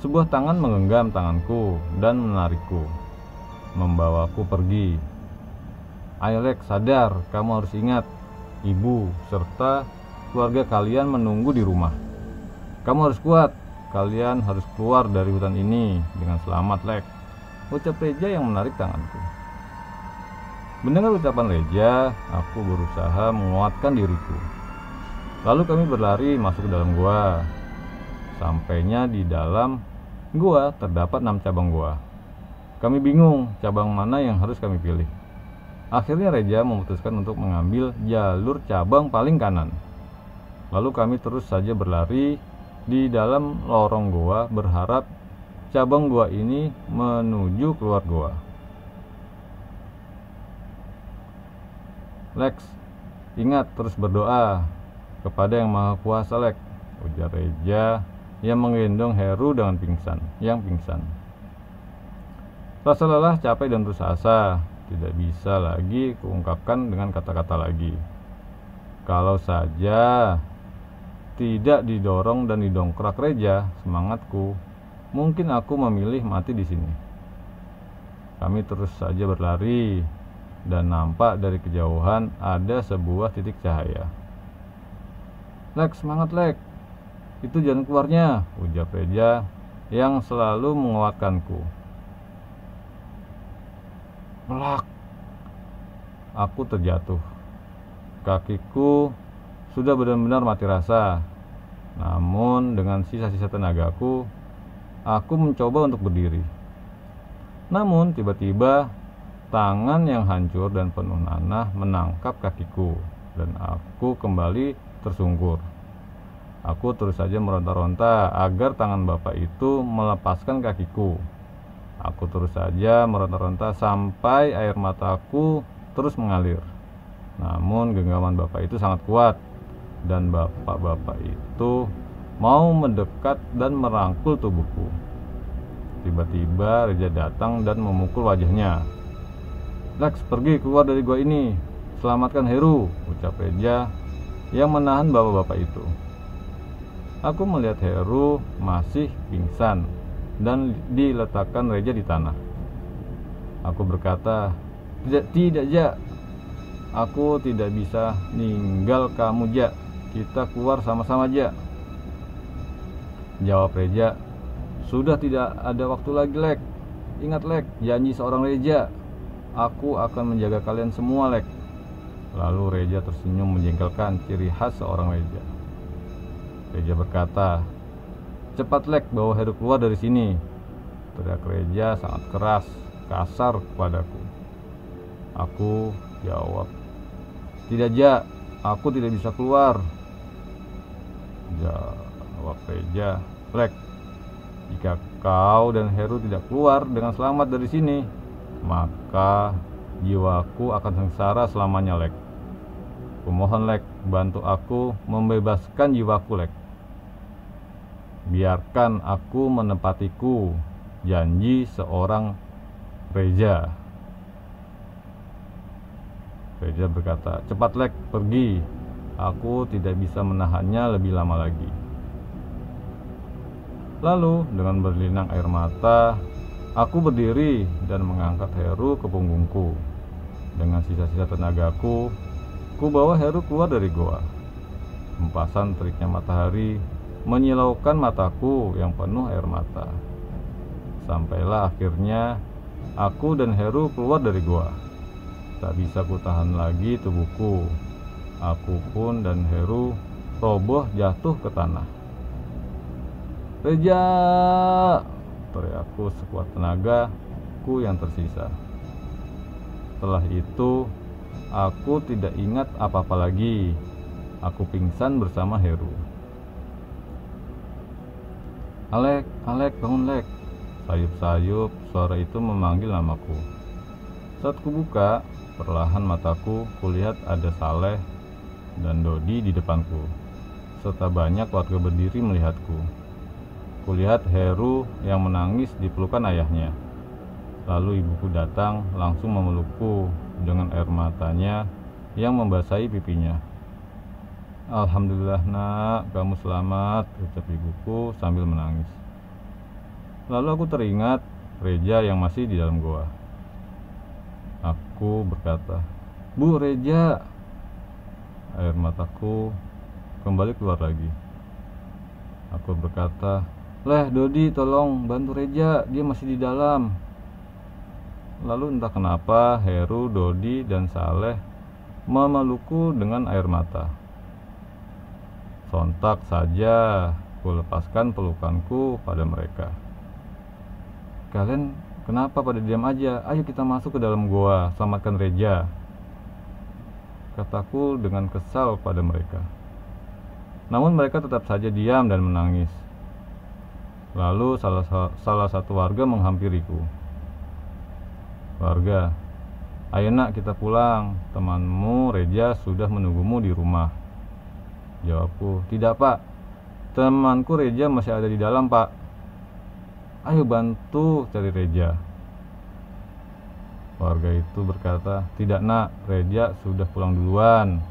sebuah tangan menggenggam tanganku dan menarikku, membawaku pergi. Ayo Lex, sadar, kamu harus ingat, ibu serta keluarga kalian menunggu di rumah. Kamu harus kuat, kalian harus keluar dari hutan ini dengan selamat, Lex, ucap Reja yang menarik tanganku. Mendengar ucapan Reja, aku berusaha menguatkan diriku. Lalu kami berlari masuk ke dalam gua. Sampainya di dalam gua terdapat 6 cabang gua. Kami bingung cabang mana yang harus kami pilih. Akhirnya Reja memutuskan untuk mengambil jalur cabang paling kanan. Lalu kami terus saja berlari di dalam lorong gua berharap cabang gua ini menuju keluar gua. Lex, ingat terus berdoa. kepada Yang Maha Kuasa, Lek, ujar Reja yang menggendong Heru dengan pingsan. Rasa lelah, capek, dan putus asa tidak bisa lagi kuungkapkan dengan kata-kata lagi. Kalau saja tidak didorong dan didongkrak Reja, semangatku, mungkin aku memilih mati di sini. Kami terus saja berlari, dan nampak dari kejauhan ada sebuah titik cahaya. Lek, semangat Lek, itu jalan keluarnya, ujar Reja yang selalu menguatkanku. Melak, aku terjatuh. Kakiku sudah benar-benar mati rasa. Namun dengan sisa-sisa tenagaku, aku mencoba untuk berdiri. Namun tiba-tiba tangan yang hancur dan penuh nanah menangkap kakiku, dan aku kembali tersungkur. Aku terus saja meronta-ronta agar tangan bapak itu melepaskan kakiku. Aku terus saja meronta-ronta sampai air mataku terus mengalir. Namun genggaman bapak itu sangat kuat, dan bapak-bapak itu mau mendekat dan merangkul tubuhku. Tiba-tiba Reja datang dan memukul wajahnya. Lex, pergi keluar dari gua ini, selamatkan Heru, ucap Reja yang menahan bapak-bapak itu. Aku melihat Heru masih pingsan dan diletakkan Reja di tanah. Aku berkata, tidak Ja, aku tidak bisa ninggal kamu Ja, kita keluar sama-sama Ja. Jawab Reja, sudah tidak ada waktu lagi Lek. Ingat Lek, janji seorang Reja, aku akan menjaga kalian semua Lek. Lalu Reja tersenyum menjengkelkan, ciri khas seorang Reja. Reja berkata, cepat Lek, bawa Heru keluar dari sini. Teriak Reja sangat keras, kasar kepadaku. Aku jawab, tidak Ja, aku tidak bisa keluar. Jawab Reja, Lek, jika kau dan Heru tidak keluar dengan selamat dari sini, maka jiwaku akan sengsara selamanya Lek. Kumohon Lek, bantu aku membebaskan jiwaku Lek. Biarkan aku menepatiku janji seorang Reja. Reja berkata, cepat Lek, pergi. Aku tidak bisa menahannya lebih lama lagi. Lalu dengan berlinang air mata, aku berdiri dan mengangkat Heru ke punggungku. Dengan sisa-sisa tenagaku, ku bawa Heru keluar dari goa. Hempasan teriknya matahari menyilaukan mataku yang penuh air mata. Sampailah akhirnya aku dan Heru keluar dari goa. Tak bisa ku tahan lagi tubuhku. Aku pun dan Heru roboh jatuh ke tanah. Reja! Teriakku sekuat tenagaku yang tersisa. Setelah itu, aku tidak ingat apa-apa lagi. Aku pingsan bersama Heru. Alek, Alek, bangun Lek. Sayup-sayup suara itu memanggil namaku. Saat kubuka, perlahan mataku, kulihat ada Saleh dan Dodi di depanku, serta banyak warga berdiri melihatku. Kulihat Heru yang menangis di pelukan ayahnya. Lalu ibuku datang langsung memelukku dengan air matanya yang membasahi pipinya. Alhamdulillah nak, kamu selamat, ucap ibuku sambil menangis. Lalu aku teringat Reja yang masih di dalam goa. Aku berkata, Bu Reja. Air mataku kembali keluar lagi. Aku berkata, Leh Dodi, tolong bantu Reja, dia masih di dalam. Lalu entah kenapa Heru, Dodi, dan Saleh memelukku dengan air mata. Sontak saja ku lepaskan pelukanku pada mereka. Kalian kenapa pada diam aja? Ayo kita masuk ke dalam goa, selamatkan Reja, kataku dengan kesal pada mereka. Namun mereka tetap saja diam dan menangis. Lalu salah satu warga menghampiriku. Warga, ayo nak kita pulang, temanmu Reja sudah menunggumu di rumah. Jawabku, tidak Pak, temanku Reja masih ada di dalam Pak. Ayo bantu cari Reja. Warga itu berkata, tidak nak, Reja sudah pulang duluan.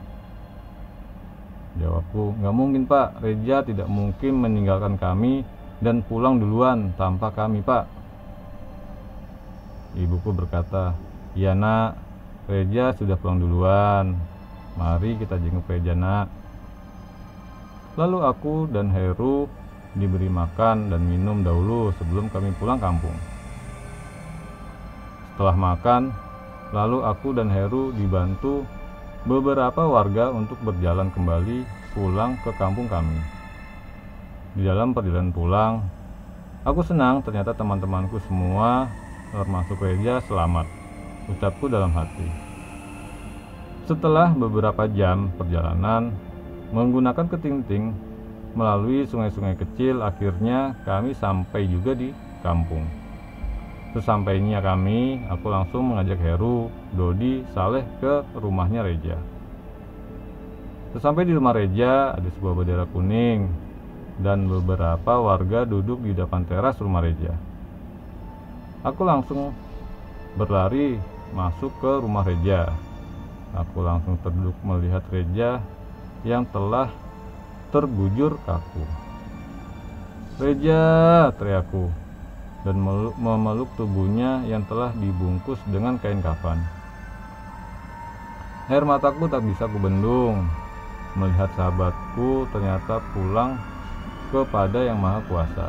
Jawabku, nggak mungkin Pak, Reja tidak mungkin meninggalkan kami dan pulang duluan tanpa kami Pak. Ibuku berkata, iya nak, Reja sudah pulang duluan. Mari kita jenguk Reja nak. Lalu aku dan Heru diberi makan dan minum dahulu sebelum kami pulang kampung. Setelah makan, lalu aku dan Heru dibantu beberapa warga untuk berjalan kembali pulang ke kampung kami. Di dalam perjalanan pulang, aku senang ternyata teman-temanku semua termasuk Reja selamat, ucapku dalam hati. Setelah beberapa jam perjalanan menggunakan keting-ting melalui sungai-sungai kecil, akhirnya kami sampai juga di kampung. Sesampainya kami, aku langsung mengajak Heru, Dodi, Saleh ke rumahnya Reja. Sesampai di rumah Reja, ada sebuah bendera kuning dan beberapa warga duduk di depan teras rumah Reja. Aku langsung berlari masuk ke rumah Reja. Aku langsung terduduk melihat Reja yang telah terbujur kaku. Reja, teriakku, dan memeluk tubuhnya yang telah dibungkus dengan kain kafan. Air mataku tak bisa kubendung melihat sahabatku ternyata pulang kepada Yang Maha Kuasa.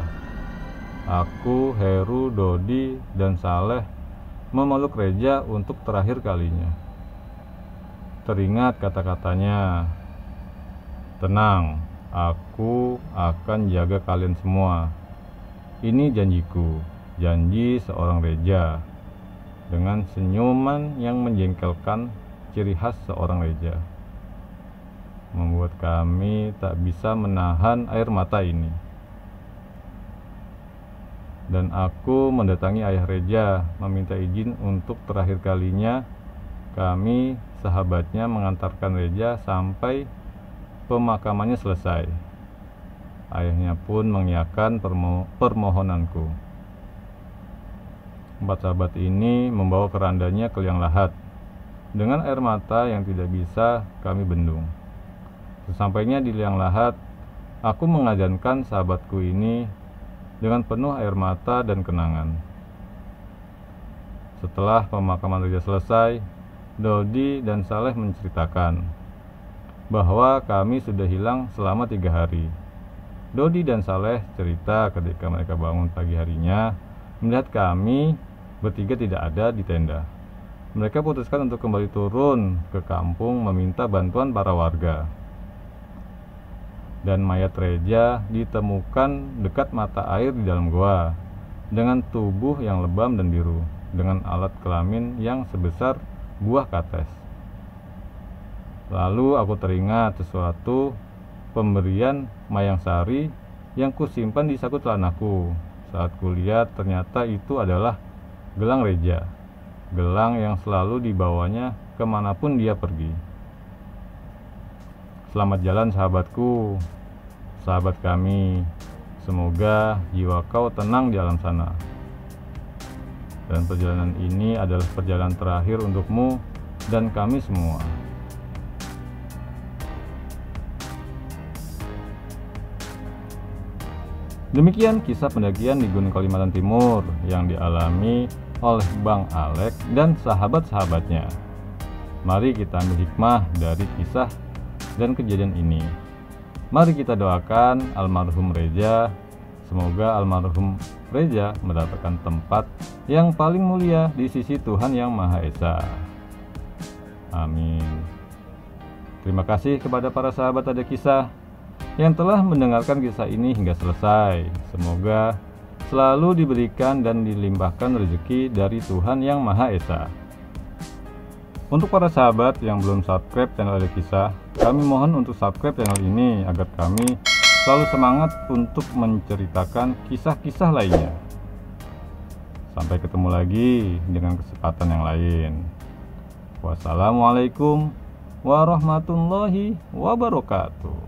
Aku, Heru, Dodi, dan Saleh memeluk Reja untuk terakhir kalinya. Teringat kata-katanya, tenang, aku akan jaga kalian semua. Ini janjiku, janji seorang Reja. Dengan senyuman yang menjengkelkan, ciri khas seorang Reja, membuat kami tak bisa menahan air mata ini. Dan aku mendatangi ayah Reja, meminta izin untuk terakhir kalinya kami, sahabatnya, mengantarkan Reja sampai pemakamannya selesai. Ayahnya pun mengiyakan permohonanku. Empat sahabat ini membawa kerandanya ke liang lahat dengan air mata yang tidak bisa kami bendung. Sesampainya di liang lahat, aku mengajankan sahabatku ini dengan penuh air mata dan kenangan. Setelah pemakaman Reja selesai, Dodi dan Saleh menceritakan bahwa kami sudah hilang selama 3 hari. Dodi dan Saleh cerita ketika mereka bangun pagi harinya melihat kami bertiga tidak ada di tenda. Mereka putuskan untuk kembali turun ke kampung meminta bantuan para warga. Dan mayat Reja ditemukan dekat mata air di dalam goa dengan tubuh yang lebam dan biru, dengan alat kelamin yang sebesar buah kates. Lalu aku teringat sesuatu pemberian Mayang Sari yang kusimpan di saku celanaku. Saat kulihat ternyata itu adalah gelang Reja, gelang yang selalu dibawanya kemanapun dia pergi. Selamat jalan sahabatku, sahabat kami. Semoga jiwa kau tenang di alam sana. Dan perjalanan ini adalah perjalanan terakhir untukmu dan kami semua. Demikian kisah pendakian di Gunung Kalimantan Timur yang dialami oleh Bang Alek dan sahabat-sahabatnya. Mari kita ambil hikmah dari kisah dan kejadian ini. Mari kita doakan almarhum Reja. Semoga almarhum Reja mendapatkan tempat yang paling mulia di sisi Tuhan Yang Maha Esa. Amin. Terima kasih kepada para sahabat Ada Kisah yang telah mendengarkan kisah ini hingga selesai. Semoga selalu diberikan dan dilimpahkan rezeki dari Tuhan Yang Maha Esa. Untuk para sahabat yang belum subscribe channel Ada Kisah, kami mohon untuk subscribe channel ini agar kami selalu semangat untuk menceritakan kisah-kisah lainnya. Sampai ketemu lagi dengan kesempatan yang lain. Wassalamualaikum warahmatullahi wabarakatuh.